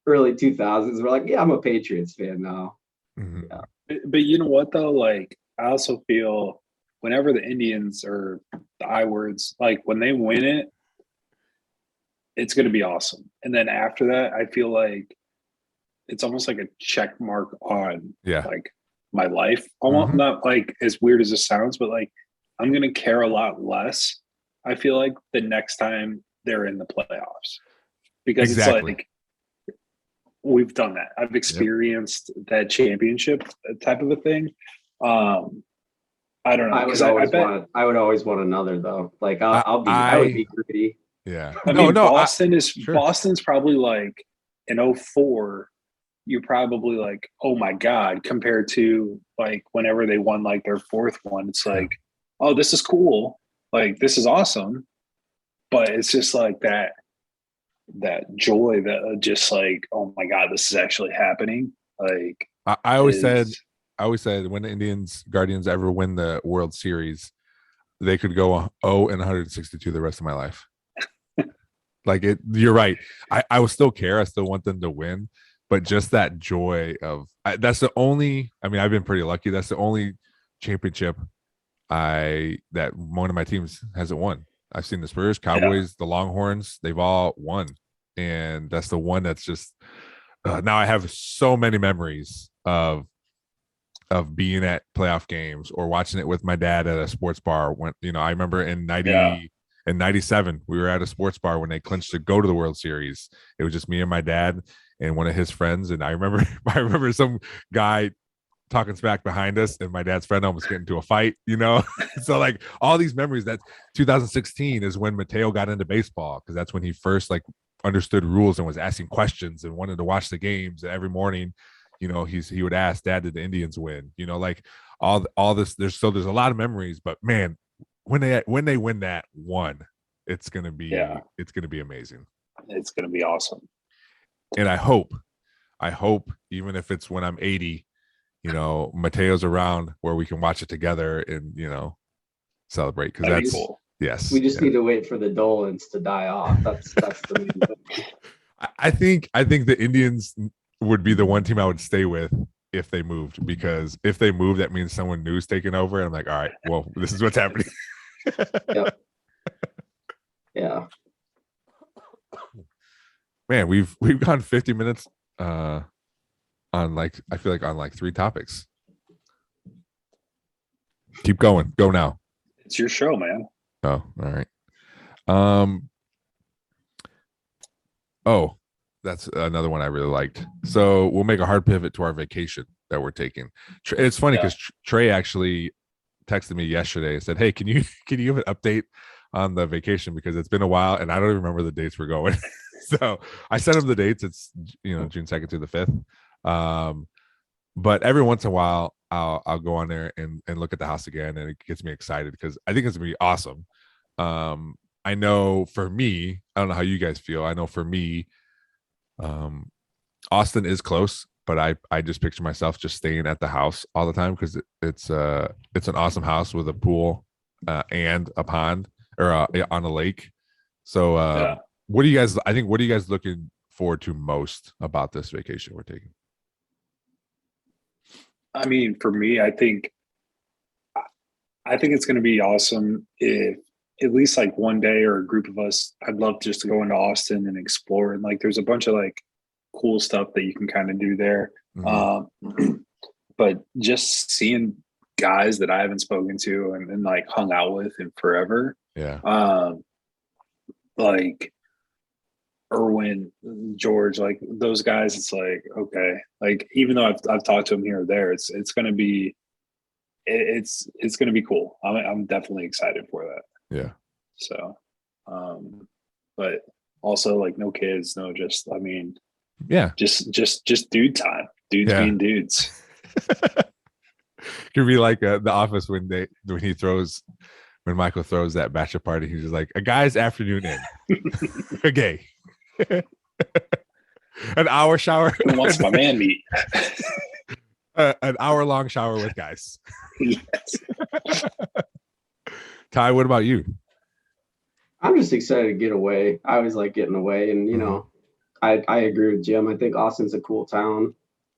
early 2000s, we're like, yeah, I'm a Patriots fan now. Mm-hmm. Yeah. But you know what though? Like I also feel whenever the Indians or the I words, like when they win it, it's going to be awesome. And then after that, I feel like it's almost like a check mark on like my life. Almost not like as weird as it sounds, but like I'm going to care a lot less. I feel like the next time they're in the playoffs because it's like we've done that. I've experienced that championship type of a thing. I don't know. I would always want another though. Like I would be greedy. Yeah. I mean, Boston's probably like in 2004, you're probably like, oh my God, compared to like whenever they won like their fourth one, it's like, oh, this is cool. Like, this is awesome. But it's just like that joy that just like, oh my God, this is actually happening. Like I always said when the Guardians ever win the World Series, they could go 0 and 162 the rest of my life. Like you're right. I will still care. I still want them to win, but just that joy of that's the only. I mean, I've been pretty lucky. That's the only championship that one of my teams hasn't won. I've seen the Spurs, Cowboys, the Longhorns. They've all won, and that's the one that's just. Now I have so many memories of being at playoff games or watching it with my dad at a sports bar. When I remember in 97, we were at a sports bar when they clinched to go to the World Series. It was just me and my dad and one of his friends. And I remember some guy talking smack behind us and my dad's friend almost getting into a fight, So like all these memories. That 2016 is when Mateo got into baseball because that's when he first like understood rules and was asking questions and wanted to watch the games. And every morning, he would ask, Dad, did the Indians win? Like all this. There's a lot of memories, but man, when they win that one, it's gonna be amazing. It's gonna be awesome. And I hope even if it's when I'm 80, Mateo's around where we can watch it together and celebrate because that's cool. Yes. We just need to wait for the Dolans to die off. That's the main thing. I think the Indians would be the one team I would stay with if they moved, because if they move, that means someone new's taking over. And I'm like, all right, well, this is what's happening. Yeah. Man, we've gone 50 minutes on like, I feel like on like 3 topics. Keep going. Go now. It's your show, man. Oh, all right. Oh, that's another one I really liked. So we'll make a hard pivot to our vacation that we're taking. It's funny because Trey actually texted me yesterday and said, hey, can you give an update on the vacation, because it's been a while and I don't even remember the dates we're going. So I sent him the dates. It's June 2nd through the 5th. But every once in a while I'll go on there and look at the house again, and it gets me excited because I think it's gonna be awesome. I know for me, I don't know how you guys feel. I know for me, Austin is close, but I just picture myself just staying at the house all the time because it's an awesome house with a pool and a pond or on a lake. So what are you guys looking forward to most about this vacation we're taking? I mean, for me, I think it's going to be awesome if at least like one day or a group of us, I'd love just to go into Austin and explore. And like, there's a bunch of like cool stuff that you can kind of do there. Mm-hmm. But just seeing guys that I haven't spoken to and like hung out with in forever. Yeah. Like Irwin, George, like those guys, it's like, okay, like even though I've talked to them here or there, it's gonna be cool. I'm definitely excited for that. Yeah. So, but also like no kids, just dude time, dudes being dudes. Could be like the Office when Michael throws that bachelor party. He's just like a guy's afternoon in. Okay. An hour shower. Who wants my man meat? An hour-long shower with guys. Yes. Ty, what about you? I'm just excited to get away. I always like getting away, and I agree with Jim. I think Austin's a cool town.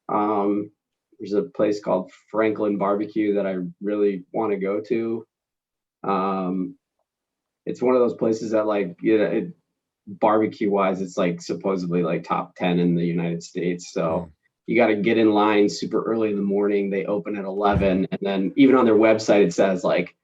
There's a place called Franklin Barbecue that I really want to go to. It's one of those places that barbecue wise, it's like supposedly like top 10 in the United States. So you got to get in line super early in the morning. They open at 11. And then even on their website, it says like,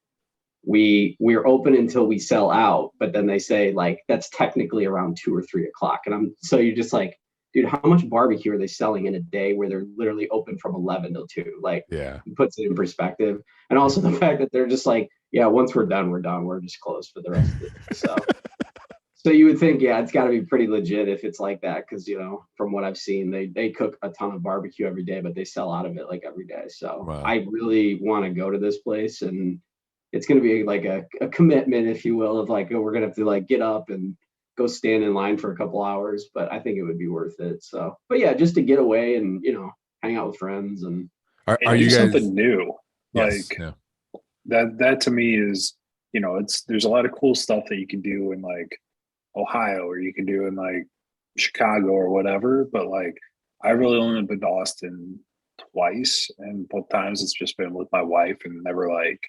we're open until we sell out. But then they say like, that's technically around 2 or 3 o'clock. And so you're just like, dude, how much barbecue are they selling in a day where they're literally open from 11 till 2? Like, it puts it in perspective. And also the fact that they're just like, yeah, once we're done, we're done. We're just closed for the rest of the day. So you would think, it's got to be pretty legit if it's like that. Cause from what I've seen, they cook a ton of barbecue every day, but they sell out of it like every day. So wow. I really want to go to this place, and it's going to be like a commitment, if you will, of like, we're going to have to like get up and go stand in line for a couple hours, but I think it would be worth it. So, but yeah, just to get away and, hang out with friends and are you guys something new? Yes, like that to me is, there's a lot of cool stuff that you can do in like Ohio, or you can do in like Chicago or whatever. But like, I really only been to Austin twice, and both times it's just been with my wife, and never like,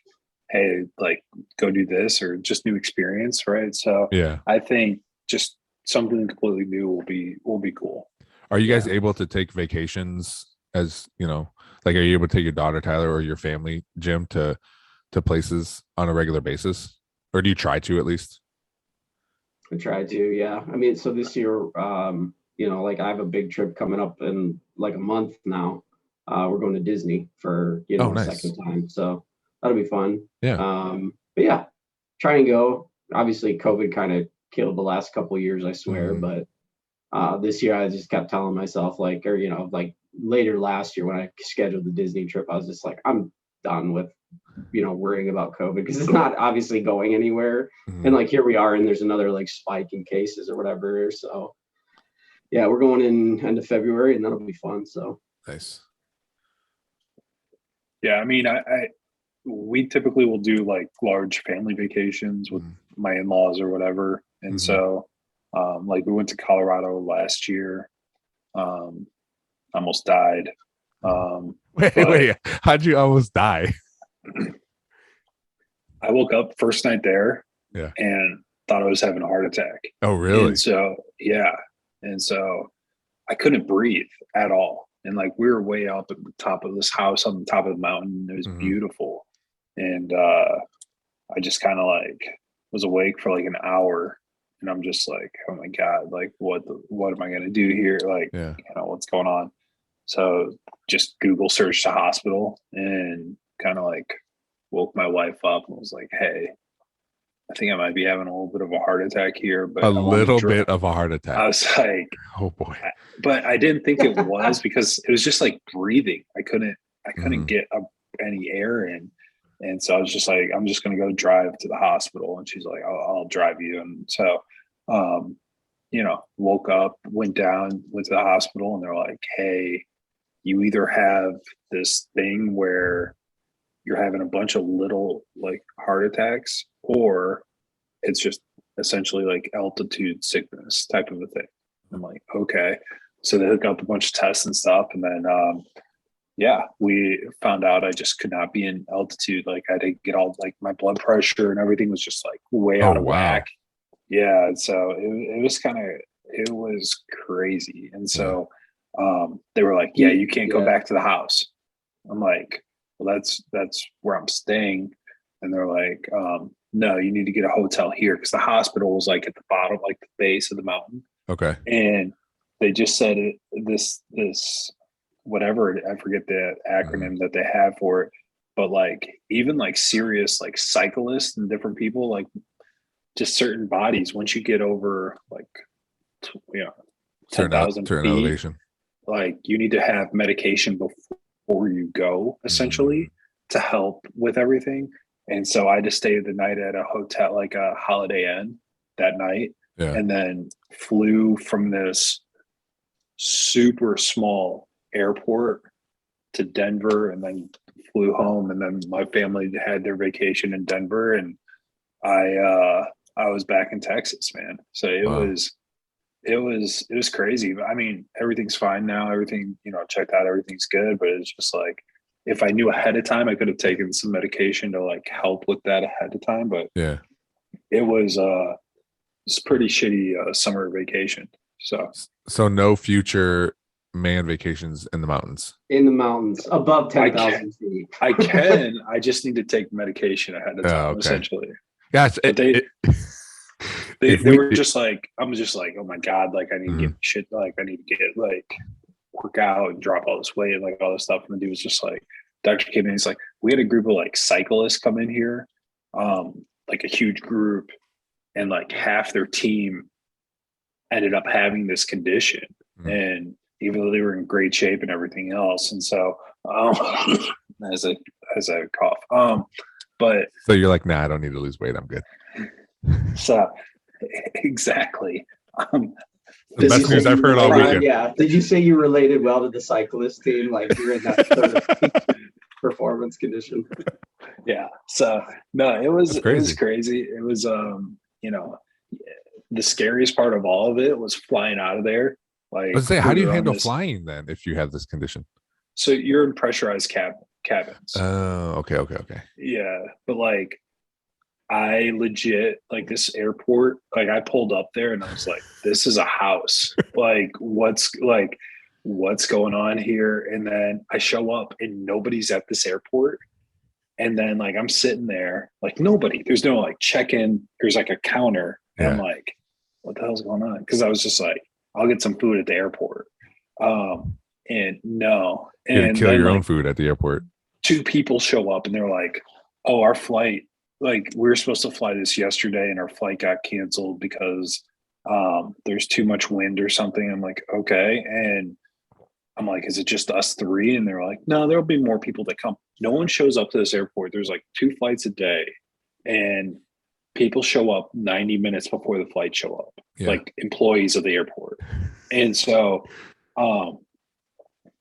hey, like go do this, or just new experience. Right. So I think just something completely new will be cool. Are you guys able to take vacations as, like, are you able to take your daughter, Tyler, or your family, Jim, to places on a regular basis? Or do you try to at least? I try to, yeah. I mean, so this year, like I have a big trip coming up in like a month now. We're going to Disney for, nice. A second time. So that'll be fun. Yeah. But yeah, try and go. Obviously, COVID kind of killed the last couple of years, I swear. But this year, I just kept telling myself, like later last year when I scheduled the Disney trip, I was just like, I'm done with, worrying about COVID, because it's not obviously going anywhere. And like here we are, and there's another like spike in cases or whatever. So yeah, we're going in end of February, and that'll be fun. So nice. Yeah, I mean, we typically will do like large family vacations with my in-laws or whatever. And so like we went to Colorado last year. Almost died. Wait, how'd you almost die? I woke up first night there and thought I was having a heart attack. Oh, really? And so, and so I couldn't breathe at all. And like, we were way up at the top of this house on the top of the mountain. It was beautiful. And I just kind of like was awake for like an hour, and I'm just like, oh my God, like what am I going to do here? Like, what's going on? So just Google searched the hospital, and kind of like woke my wife up and was like, hey, I think I might be having a little bit of a heart attack here. But a little bit of a heart attack. I was like, oh boy. But I didn't think it was, because it was just like breathing. I couldn't get any air in. And so I was just like, I'm just going to go drive to the hospital. And she's like, I'll drive you. And so, woke up, went to the hospital, and they're like, hey, you either have this thing where you're having a bunch of little like heart attacks, or it's just essentially like altitude sickness type of a thing. I'm like, okay. So they hook up a bunch of tests and stuff. And then, we found out I just could not be in altitude. Like I didn't get all like my blood pressure and everything was just like way out of whack. Yeah. So it was crazy. And so they were like, yeah, you can't go back to the house. I'm like, well, that's where I'm staying. And they're like, no, you need to get a hotel here, because the hospital was like at the bottom, like the base of the mountain. Okay. And they just said this whatever, I forget the acronym that they have for it, but like even like serious like cyclists and different people, like just certain bodies, once you get over like 10,000 certain feet, elevation, like you need to have medication before you go, essentially, to help with everything. And so I just stayed the night at a hotel, like a Holiday Inn that night, and then flew from this super small airport to Denver, and then flew home. And then my family had their vacation in Denver, and I was back in Texas, man. So it was crazy. I mean, everything's fine now. Everything, checked out, everything's good. But it's just like, if I knew ahead of time, I could have taken some medication to like help with that ahead of time. But it was it's pretty shitty summer vacation. So no future man vacations in the mountains. In the mountains, above 10,000 feet. I can. I just need to take medication ahead of time, essentially. Yeah, they were just like, I'm just like, oh my God, like I need to get shit, like I need to get like work out and drop all this weight and like all this stuff. And the dude was just like, Dr. came in, he's like, we had a group of like cyclists come in here, like a huge group, and like half their team ended up having this condition. And even though they were in great shape and everything else. And so as I cough. But so you're like, nah, I don't need to lose weight. I'm good. So exactly. The best news I've heard all weekend. Yeah. Did you say you related well to the cyclist team? Like you're in that third performance condition. Yeah. So no, it was crazy. It was the scariest part of all of it was flying out of there. Like, let's say, how do you handle flying then if you have this condition? So you're in pressurized cabins. Oh, okay. Yeah, but like I legit, like this airport, like I pulled up there and I was like, this is a house. like what's going on here? And then I show up and nobody's at this airport. And then like I'm sitting there, like there's no like check-in, there's like a counter. And I'm like, what the hell's going on? Because I was just like, I'll get some food at the airport. And no. You kill your own food at the airport. 2 people show up and they're like, oh, our flight, like we were supposed to fly this yesterday and our flight got canceled because there's too much wind or something. I'm like, okay. And I'm like, is it just us 3? And they're like, no, there'll be more people that come. No one shows up to this airport. There's like 2 flights a day and people show up 90 minutes before the flight show up, like employees of the airport. And so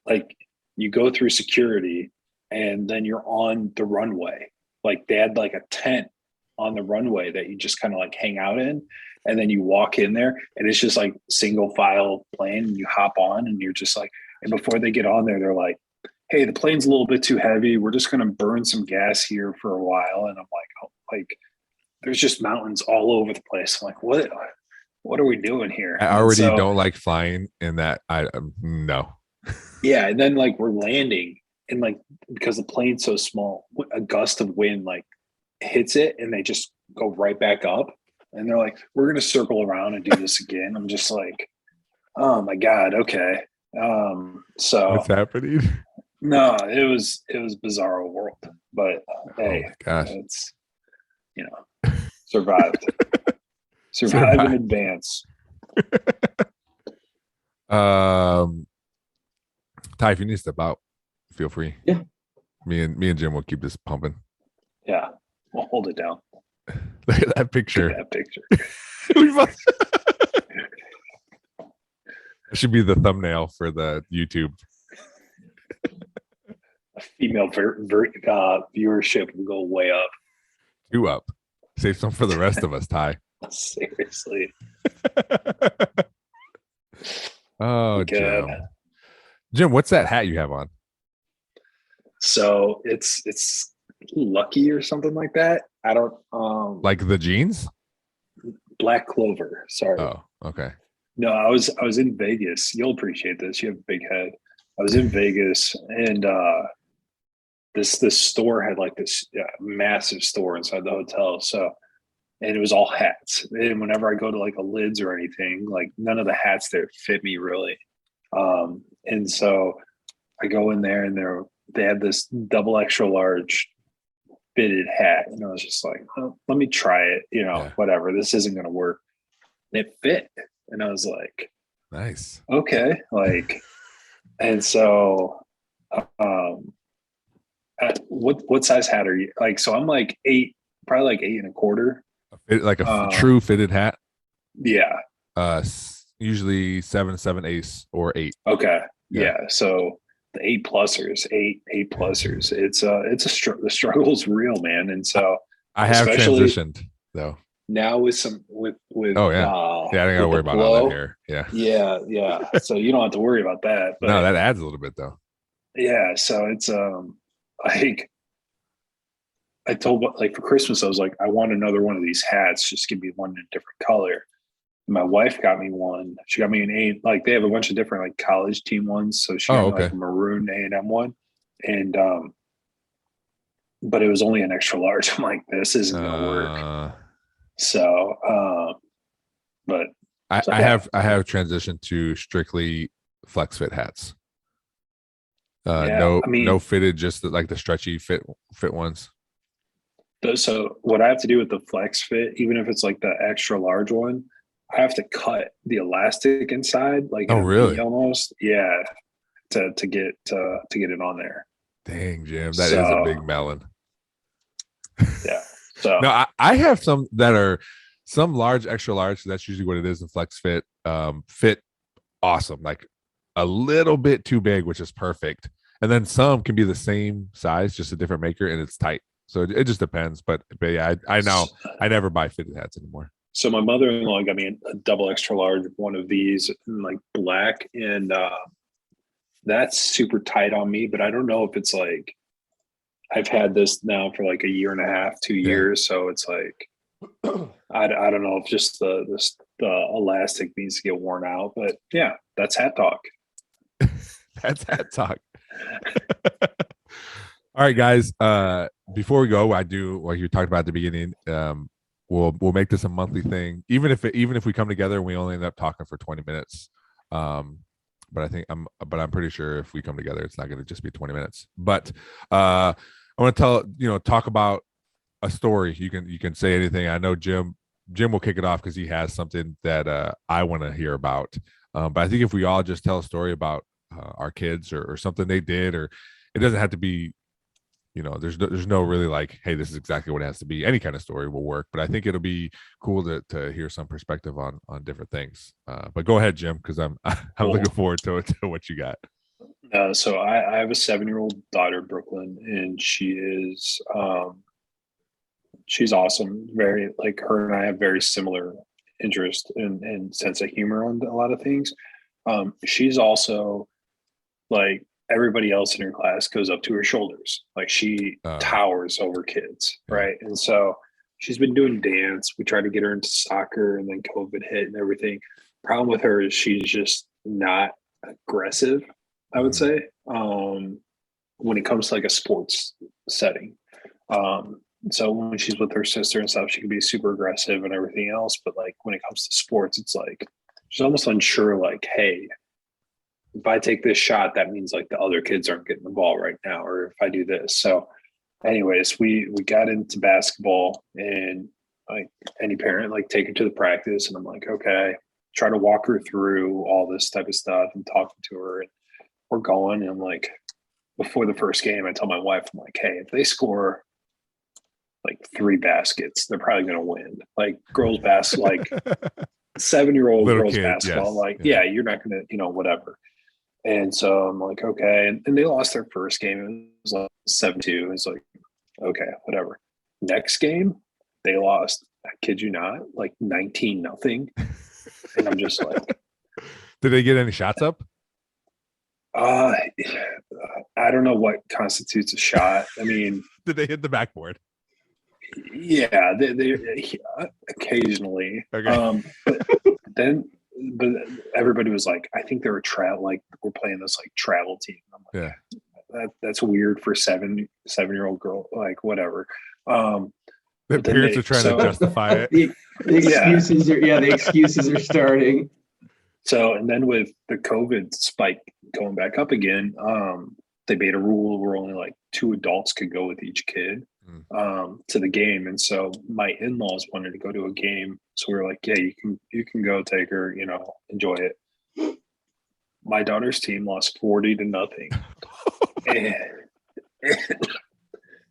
like you go through security and then you're on the runway. Like they had like a tent on the runway that you just kind of like hang out in. And then you walk in there and it's just like single file plane and you hop on and you're just like, and before they get on there, they're like, hey, the plane's a little bit too heavy. We're just going to burn some gas here for a while. And I'm like, oh, like there's just mountains all over the place. I'm like, what are we doing here? I already don't like flying in that. No. Yeah. And then like we're landing and like, because the plane's so small, a gust of wind like hits it and they just go right back up. And they're like, we're going to circle around and do this again. I'm just like, oh my God. Okay. So what's happening? No, it was bizarro world, but hey, gosh, it's survived in advance. Ty, if you need to step out, feel free. Yeah, me and Jim will keep this pumping. Yeah, we'll hold it down. Look at that picture. Look at that picture. It should be the thumbnail for the YouTube. Female viewership will go way up. 2 up. Save some for the rest of us, Ty. Seriously. Oh, Jim, what's that hat you have on? So it's Lucky or something like that. I don't like the jeans? Black Clover. Sorry. Oh, okay. No, I was in Vegas. You'll appreciate this. You have a big head. I was in Vegas and this store had like this massive store inside the hotel. So and it was all hats. And whenever I go to like a Lids or anything, like none of the hats there fit me really. And so I go in there and they had this double extra large fitted hat. And I was just like, oh, let me try it, whatever. This isn't going to work. And it fit. And I was like, nice. Okay. Like, and so, what size hat are you like? So I'm like 8, probably like 8.25. Like a true fitted hat. Yeah. Usually 7, 7/8 or 8. Okay. Yeah. So the 8+ers, 8 plusers. It's the struggle's real, man. And so I have transitioned though. Now with oh yeah, I don't gotta worry about all that hair. Yeah. So you don't have to worry about that. But no, that adds a little bit though. Yeah. So it's like I told like for Christmas I was like I want another one of these hats. Just give me one in a different color. My wife got me one. She got me an A. Like they have a bunch of different like college team ones. So she got me like a maroon A&M one, and but it was only an extra large. I'm like, this isn't gonna work. So, but I have transitioned to strictly flex fit hats. No fitted, just like the stretchy fit ones. So what I have to do with the flex fit, even if it's like the extra large one, I have to cut the elastic inside, like really? Almost, yeah, to get it on there. Dang, Jim, that is a big melon. Yeah. So no, I have some that are some large, extra large. So that's usually what it is in flex fit. Fit awesome, like a little bit too big, which is perfect. And then some can be the same size, just a different maker, and it's tight. So it just depends. But yeah, I know I never buy fitted hats anymore. So my mother-in-law got me a double extra large one of these in like black, and that's super tight on me. But I don't know if it's like I've had this now for like a year and a half, 2 years. So it's like I don't know if just the elastic needs to get worn out. But yeah, that's hat talk. That's hat talk. All right, guys. Before we go, I do what you talked about at the beginning. We'll make this a monthly thing, even if we come together and we only end up talking for 20 minutes. But I'm pretty sure if we come together, it's not going to just be 20 minutes. But I want to talk about a story. You can say anything. I know Jim will kick it off because he has something that I want to hear about. But I think if we all just tell a story about our kids or something they did, or it doesn't have to be, there's no really like, hey, this is exactly what it has to be. Any kind of story will work, but I think it'll be cool to hear some perspective on different things. But go ahead, Jim, because I'm looking forward to what you got. So I have a 7-year-old daughter, Brooklyn, and she is she's awesome. Very like her and I have very similar interest and sense of humor on a lot of things. She's also like everybody else in her class goes up to her shoulders. Like she towers over kids, right? And so she's been doing dance. We tried to get her into soccer, and then COVID hit and everything. Problem with her is she's just not aggressive, I would say, when it comes to like a sports setting. So when she's with her sister and stuff, she can be super aggressive and everything else. But like when it comes to sports, it's like she's almost unsure, like, hey, if I take this shot, that means like the other kids aren't getting the ball right now, or if I do this. So anyways, we got into basketball, and like any parent, like take her to the practice, and I'm like, okay, try to walk her through all this type of stuff and talking to her, and we're going. And I'm like, before the first game, I tell my wife, I'm like, hey, if they score like 3 baskets, they're probably going to win. Like girls basketball, like 7-year-old girls kid, basketball, yes. Like, yeah, you're not going to, whatever. And so I'm like, okay. And they lost their first game. It was like 7-2. It's like, okay, whatever. Next game, they lost, I kid you not, like 19-0. And I'm just like, did they get any shots up? I don't know what constitutes a shot. I mean, did they hit the backboard? Yeah, they occasionally. Okay. But everybody was like, I think they were like we're playing this like travel team. I'm like, yeah, that's weird for 7-year-old girl, like whatever. The parents are trying to justify it. The excuses the excuses are starting. So, and then with the COVID spike going back up again, they made a rule where only like 2 adults could go with each kid to the game. And so my in-laws wanted to go to a game. So we were like, yeah, you can go, take her, enjoy it. My daughter's team lost 40-0.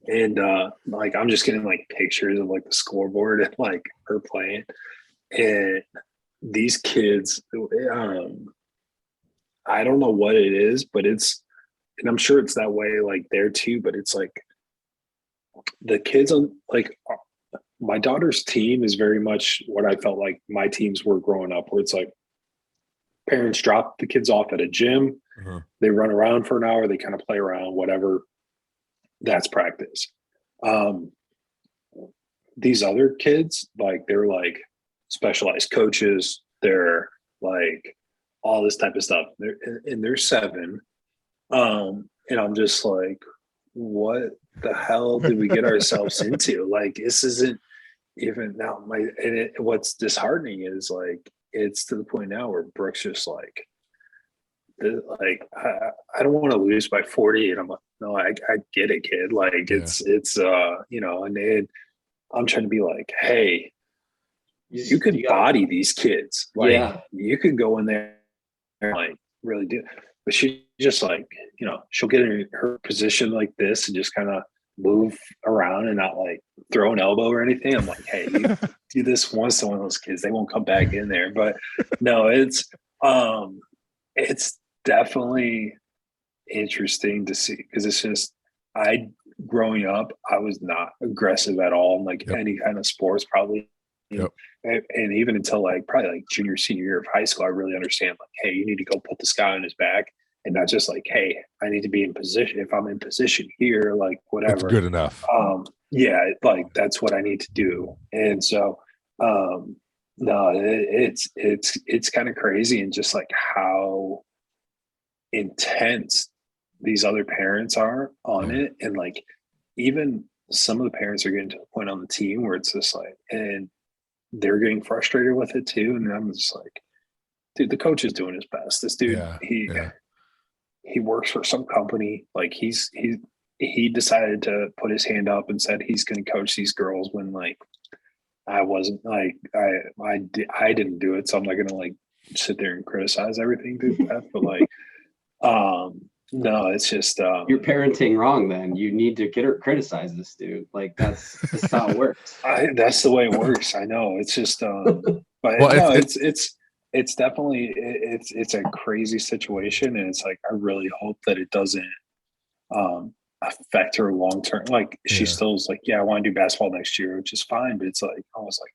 And like, I'm just getting like pictures of like the scoreboard and like her playing. And these kids, I don't know what it is, but and I'm sure it's that way like there too, but it's like the kids on like my daughter's team is very much what I felt like my teams were growing up, where it's like parents drop the kids off at a gym, they run around for an hour, they kind of play around, whatever. That's practice. These other kids, like they're like specialized coaches, they're like all this type of stuff. They're 7. And I'm just like, what the hell did we get ourselves into? Like, this isn't even now. What's disheartening is like, it's to the point now where Brooke's just like, I don't want to lose by 40. And I'm like, no, I get it, kid. Like it's and I'm trying to be like, hey, you could body these kids. Like you could go in there and like really do. But she just like, she'll get in her position like this and just kind of move around and not like throw an elbow or anything. I'm like, hey, you do this once to one of those kids, they won't come back in there. But no, it's definitely interesting to see, because it's just, growing up, I was not aggressive at all in like any kind of sports, probably. And even until like probably like junior, senior year of high school, I really understand like, hey, you need to go put this guy on his back, and not just like, hey, I need to be in position. If I'm in position here, like whatever, it's good enough. Like that's what I need to do. And so, no, it's kind of crazy, and just like how intense these other parents are on it. And like, even some of the parents are getting to the point on the team where it's just like, and they're getting frustrated with it too. And I'm just like, dude, the coach is doing his best. This dude, he works for some company. Like he decided to put his hand up and said he's going to coach these girls when like I wasn't, like I didn't do it. So I'm not going to like sit there and criticize everything to death. But like, no, it's just you're parenting wrong. Then you need to criticize this dude. Like that's how it works. That's the way it works. I know. It's just but well, no, it's definitely it's a crazy situation, and it's like I really hope that it doesn't affect her long term. Like she still's like, yeah, I want to do basketball next year, which is fine. But it's like I was like,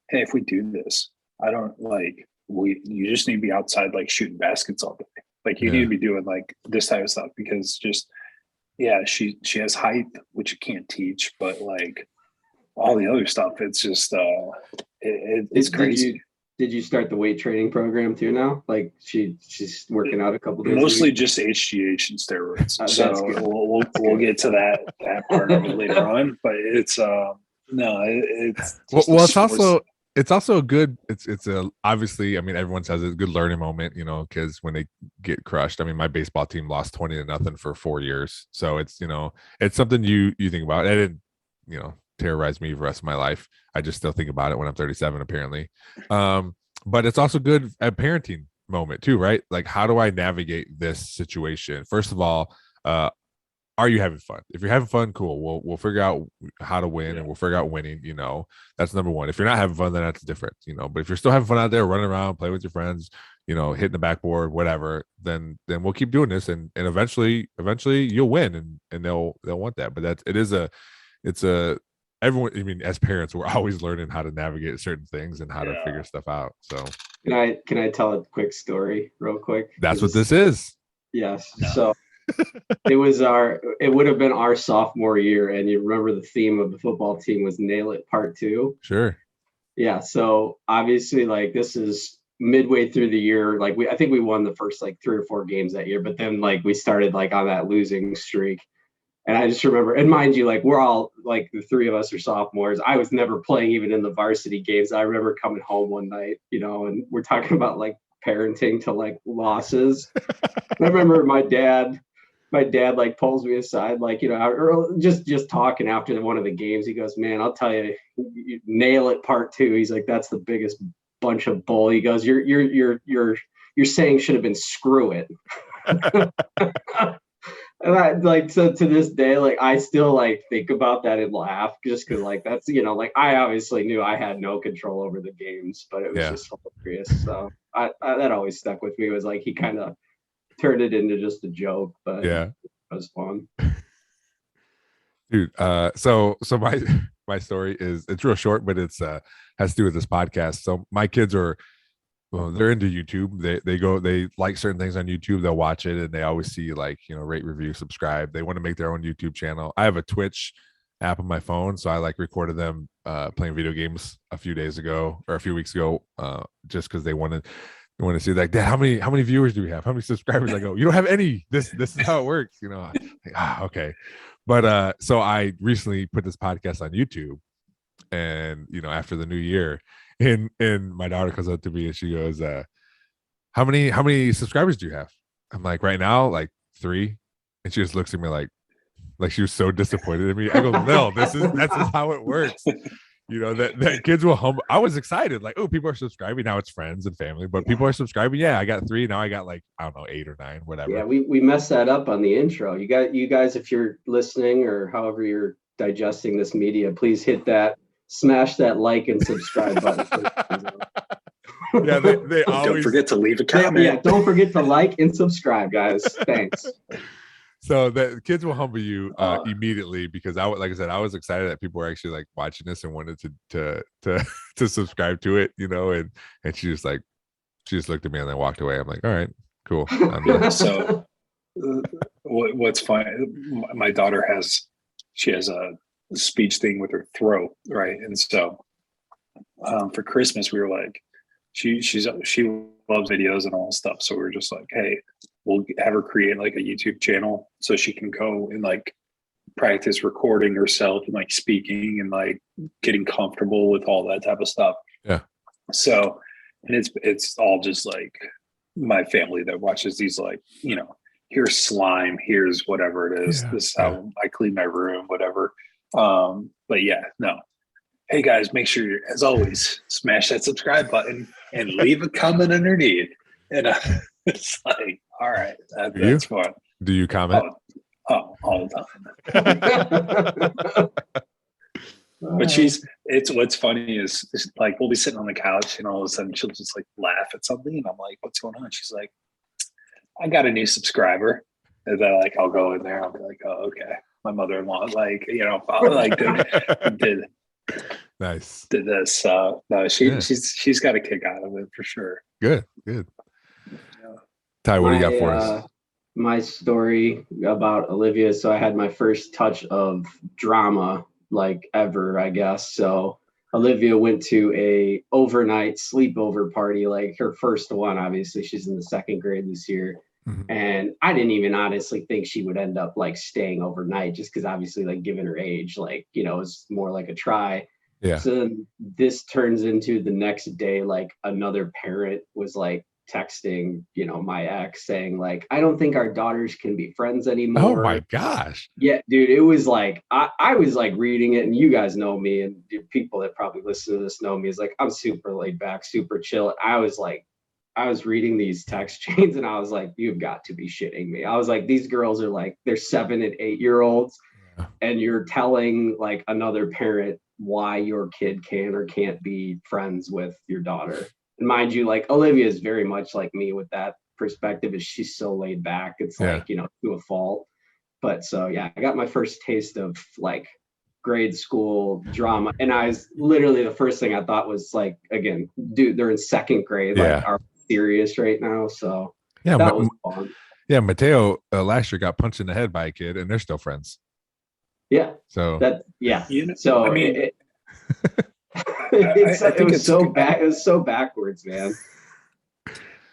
hey, if we do this, I don't like you just need to be outside like shooting baskets all day. Like you need to be doing like this type of stuff, because just she has height, which you can't teach, but like all the other stuff, it's just it's crazy. Did you start the weight training program too now? Like she's working out a couple days. Mostly just HGH and steroids. So we'll get to that part of it later on. But it's it's also a good, it's a, obviously, I mean, everyone says it's a good learning moment, because when they get crushed, I mean, my baseball team lost 20-0 for 4 years. So it's, it's something you think about. It didn't, terrorize me the rest of my life. I just still think about it when I'm 37, apparently. But it's also good at parenting moment too, right? Like, how do I navigate this situation? First of all, are you having fun? If you're having fun, cool. We'll figure out how to win, and we'll figure out winning. That's number one. If you're not having fun, then that's different. But if you're still having fun out there, running around, playing with your friends, hitting the backboard, whatever, then we'll keep doing this, and eventually you'll win, and they'll want that. But it's everyone. I mean, as parents, we're always learning how to navigate certain things and how to figure stuff out. So can I tell a quick story real quick? That's what this is. Yes. No. So. It would have been our sophomore year, and you remember the theme of the football team was Nail It Part 2. Sure. Yeah. So obviously, like, this is midway through the year. Like I think we won the first like 3 or 4 games that year, but then like we started like on that losing streak. And I just remember, and mind you, like we're all like the three of us are sophomores. I was never playing even in the varsity games. I remember coming home one night, and we're talking about like parenting to like losses. I remember my dad like pulls me aside, like, or just talking after one of the games. He goes, "Man, I'll tell you, nail it part 2." He's like, "That's the biggest bunch of bull." He goes, Your saying should have been screw it." And I like, so to this day, like I still like think about that and laugh just because like that's, like I obviously knew I had no control over the games, but it was just hilarious. So I that always stuck with me. It was like he kind of turned it into just a joke, but it was fun. Dude, so my story it's real short, but it's has to do with this podcast. So my kids they're into YouTube. They like certain things on YouTube. They'll watch it and they always see like, rate, review, subscribe. They want to make their own YouTube channel. I have a Twitch app on my phone, so I like recorded them playing video games a few weeks ago, just because they want to see like, Dad, how many viewers do we have? How many subscribers? I go, you don't have any. This is how it works, like, okay. But so I recently put this podcast on YouTube, and after the new year, and my daughter comes up to me and she goes, how many subscribers do you have? I'm like, right now, like 3. And she just looks at me like she was so disappointed in me. I go, no, that's just how it works. That kids will humble. I was excited, like, oh, people are subscribing. Now it's friends and family, but people are subscribing. Yeah, I got 3. Now I got like, I don't know, 8 or 9, whatever. Yeah, we messed that up on the intro. You guys, if you're listening or however you're digesting this media, please smash that like and subscribe button. Yeah, they always don't forget to leave a comment. Don't forget to like and subscribe, guys. Thanks. So the kids will humble you immediately, because like I said, I was excited that people were actually like watching this and wanted to subscribe to it, and she just looked at me and then walked away. I'm like, all right, cool. So what's funny, my daughter has a speech thing with her throat, right? And so for Christmas we were like, she loves videos and all that stuff, so we were just like, hey, we'll have her create like a YouTube channel so she can go and like practice recording herself and like speaking and like getting comfortable with all that type of stuff. Yeah. So, and it's all just like my family that watches these, like, here's slime, here's whatever it is. Yeah. This is how I clean my room, whatever. But yeah, no. Hey guys, make sure you, as always, smash that subscribe button and leave a comment underneath. And it's like, all right, that's fun. Do you comment? Oh, all the time. But what's funny is like, we'll be sitting on the couch and all of a sudden she'll just like laugh at something. And I'm like, what's going on? She's like, I got a new subscriber. And then like, I'll go in there. I'll be like, oh, okay. My mother-in-law, like, did nice. Did this. No, she's got a kick out of it for sure. Good. Ty, what do you got for us? My story about Olivia. So I had my first touch of drama like ever, I guess. So Olivia went to a overnight sleepover party, like her first one. Obviously, she's in the 2nd grade this year. Mm-hmm. And I didn't even honestly think she would end up like staying overnight, just because obviously, like, given her age, like, it's more like a try. Yeah. So this turns into the next day, like another parent was like texting, my ex saying like, I don't think our daughters can be friends anymore. Oh my gosh. Yeah, dude. It was like, I was like reading it, and you guys know me, and people that probably listen to this know me, is like, I'm super laid back, super chill. I was reading these text chains and I was like, you've got to be shitting me. I was like, these girls are like, they're 7 and 8-year-olds. Yeah. And you're telling like another parent why your kid can or can't be friends with your daughter. And mind you, like, Olivia is very much like me with that perspective, is she's so laid back. It's like, to a fault. But so, yeah, I got my first taste of like grade school drama. And I was literally, the first thing I thought was like, again, dude, they're in 2nd grade. Like, are we serious right now? So yeah, that was fun. Yeah, Mateo last year got punched in the head by a kid, and they're still friends. Yeah. So so I mean, it was so bad. It was so backwards, man.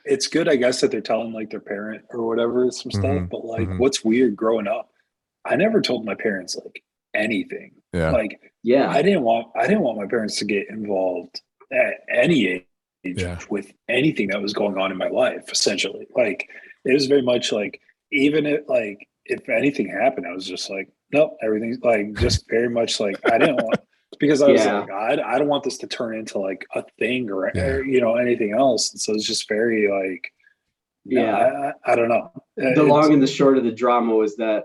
It's good, I guess, that they're telling like their parent or whatever some stuff. But like, what's weird growing up I never told my parents like anything. Yeah. Like, I didn't want my parents to get involved at any age with anything that was going on in my life, essentially. Like, it was very much like, even if anything happened, I was just like, nope, everything's like, just very much like, I didn't want, because I was like, I don't want this to turn into like a thing or anything else. And so it's just very like, I don't know. The long and the short of the drama was that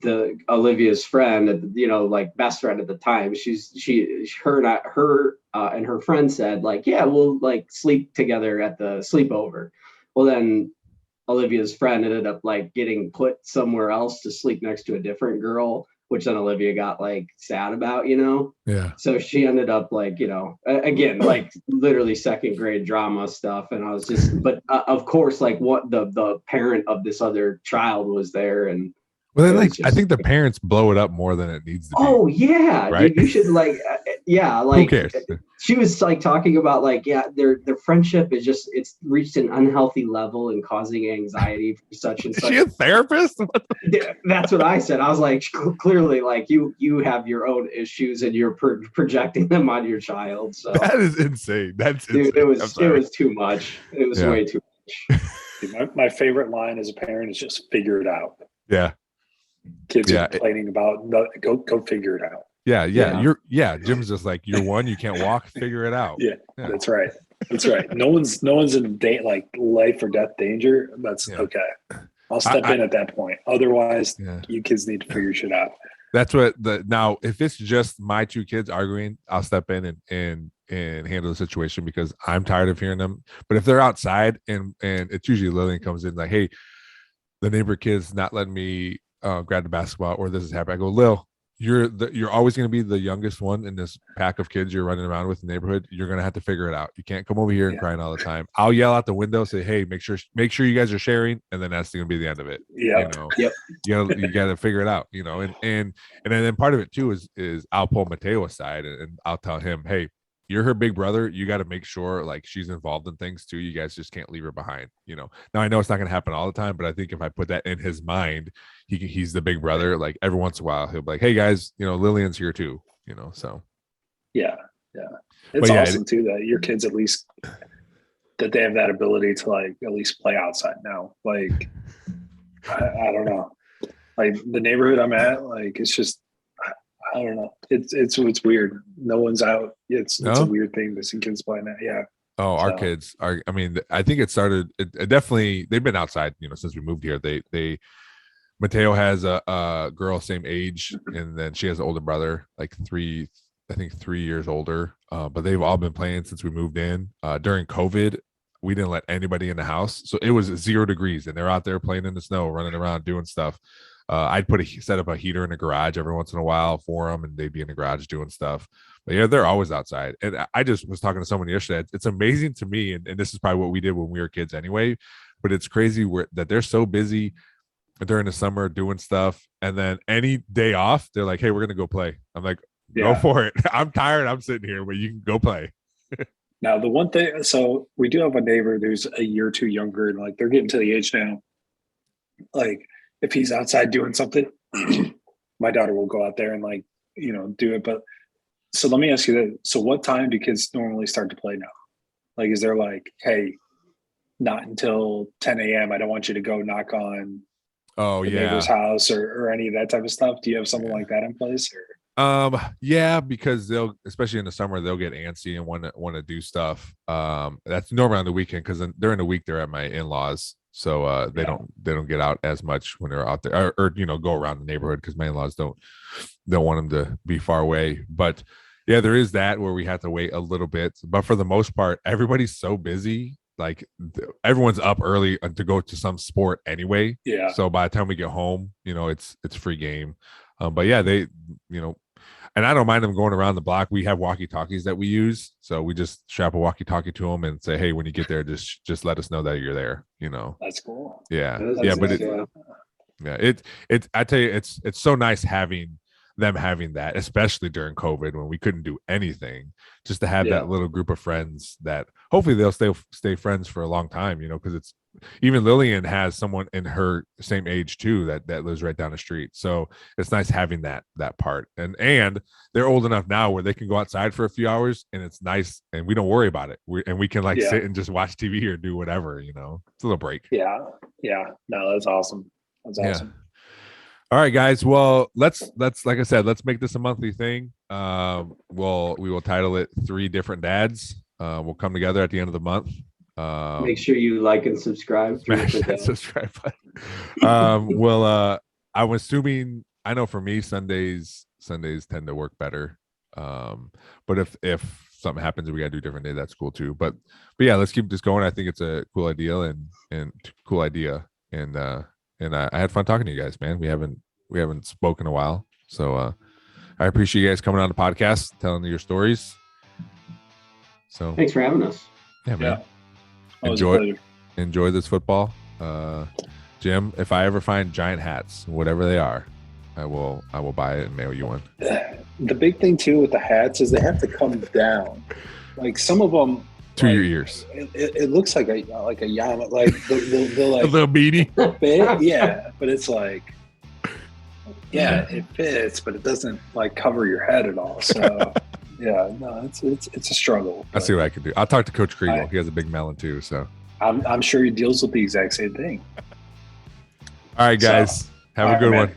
the Olivia's friend, like best friend at the time, her and her friend said like, yeah, we'll like sleep together at the sleepover. Well, then Olivia's friend ended up like getting put somewhere else to sleep next to a different girl, which then Olivia got like sad about, Yeah. So she ended up like, again, like literally second grade drama stuff. And I was just, but of course, like what the parent of this other child was there. And well, then, I think the parents blow it up more than it needs to be. Oh yeah, right? Dude, you should like, like. Who cares? She was like talking about like, their friendship is just, it's reached an unhealthy level and causing anxiety for such and such. Is she a therapist? That's what I said. I was like, clearly, like you have your own issues and you're projecting them on your child. So that is insane. That's dude, insane. it was too much. It was way too much. My favorite line as a parent is just figure it out. Yeah. Kids are complaining about go figure it out. Yeah. Jim's just like, you're one, you can't walk, figure it out. Yeah. That's right. No one's in like life or death danger. That's okay. I'll step in at that point. Otherwise, you kids need to figure shit out. That's what now if it's just my two kids arguing, I'll step in and handle the situation because I'm tired of hearing them. But if they're outside and it's usually Lillian comes in like, hey, the neighbor kid's not letting me grab the basketball or this is happening. I go, Lil, you're always going to be the youngest one in this pack of kids you're running around with in the neighborhood. You're going to have to figure it out. You can't come over here and crying all the time. I'll yell out the window, say, hey, make sure you guys are sharing. And then that's going to be the end of it. Yeah. You got to figure it out, and then part of it too is I'll pull Mateo aside and I'll tell him, hey, you're her big brother. You got to make sure like she's involved in things too. You guys just can't leave her behind, Now I know it's not going to happen all the time, but I think if I put that in his mind, he's the big brother. Like every once in a while, he'll be like, "Hey guys, Lillian's here too." So. Yeah. It's awesome too that your kids at least that they have that ability to like at least play outside now. Like I don't know, like the neighborhood I'm at, like it's just. I don't know. It's weird. No one's out. It's a weird thing to see kids playing that. Yeah. Oh, our kids are. I mean, I think it started. It definitely. They've been outside. Since we moved here. Mateo has a girl same age, and then she has an older brother, like 3 years older. But they've all been playing since we moved in. During COVID, we didn't let anybody in the house, so it was 0 degrees, and they're out there playing in the snow, running around, doing stuff. I'd set up a heater in the garage every once in a while for them, and they'd be in the garage doing stuff. But yeah, they're always outside. And I just was talking to someone yesterday. It's amazing to me, and this is probably what we did when we were kids anyway. But it's crazy that they're so busy during the summer doing stuff, and then any day off, they're like, "Hey, we're gonna go play." I'm like, "Go for it." I'm tired. I'm sitting here, but you can go play. Now, the one thing, so we do have a neighbor who's a year or two younger, and like they're getting to the age now, like. If he's outside doing something, my daughter will go out there and like, do it. But so let me ask you that. So what time do kids normally start to play now? Like, is there like, hey, not until 10 a.m. I don't want you to go knock on the neighbor's house or any of that type of stuff. Do you have something like that in place? Or? Yeah, because they'll, especially in the summer, they'll get antsy and want to do stuff. That's normally on the weekend because during the week they're at my in-laws. So they don't get out as much when they're out there or go around the neighborhood because my in-laws don't want them to be far away. But yeah, there is that where we have to wait a little bit. But for the most part, everybody's so busy. Like everyone's up early to go to some sport anyway. Yeah. So by the time we get home, it's free game. But yeah, they and I don't mind them going around the block. We have walkie-talkies that we use. So we just strap a walkie-talkie to them and say, hey, when you get there, just let us know that you're there, That's cool. Yeah. But I tell you, it's so nice having them having that, especially during COVID when we couldn't do anything, just to have that little group of friends that hopefully they'll stay friends for a long time, because it's even Lillian has someone in her same age too that lives right down the street. So it's nice having that part. And they're old enough now where they can go outside for a few hours and it's nice and we don't worry about it. We can sit and just watch TV or do whatever, it's a little break. Yeah. No, that's awesome. That's awesome. All right, guys. Well, let's like I said, let's make this a monthly thing. We will title it 3 Different Dads. We'll come together at the end of the month. Make sure you like and subscribe. Smash that subscribe button. I'm assuming, I know for me, Sundays tend to work better. But if something happens and we gotta do a different day, that's cool too. But yeah, let's keep this going. I think it's a cool idea and cool idea. And I had fun talking to you guys, man. We haven't spoken in a while, so I appreciate you guys coming on the podcast, telling your stories. So thanks for having us. Yeah, man. Enjoy this football. Jim, if I ever find giant hats, whatever they are, I will buy it and mail you one. The big thing too with the hats is they have to come down. Like some of them to your ears. It looks like a yama, like they'll like a little beanie. Fit, yeah, but it's like, it fits, but it doesn't like cover your head at all. So yeah, no, it's a struggle. I'll see what I can do. I'll talk to Coach Kriegel. He has a big melon too, so I'm sure he deals with the exact same thing. All right, guys. Have a good one.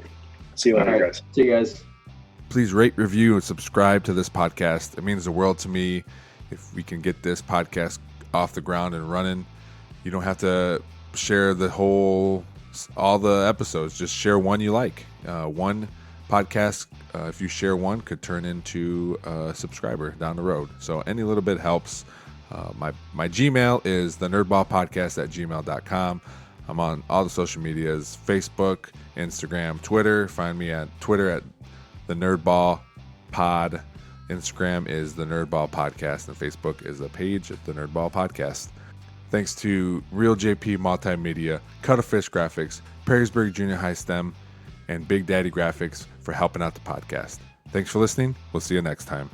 See you later, guys. See you guys. Please rate, review, and subscribe to this podcast. It means the world to me. If we can get this podcast off the ground and running, you don't have to share all the episodes. Just share one you like. One podcast, if you share one, could turn into a subscriber down the road. So any little bit helps. My Gmail is thenerdballpodcast@gmail.com. I'm on all the social medias, Facebook, Instagram, Twitter. Find me at Twitter at the Nerdball Pod. Instagram is the Nerdball Podcast, and Facebook is a page at the Nerdball Podcast. Thanks to Real JP Multimedia, Cuttafish Graphics, Perrysburg Junior High STEM, and Big Daddy Graphics for helping out the podcast. Thanks for listening. We'll see you next time.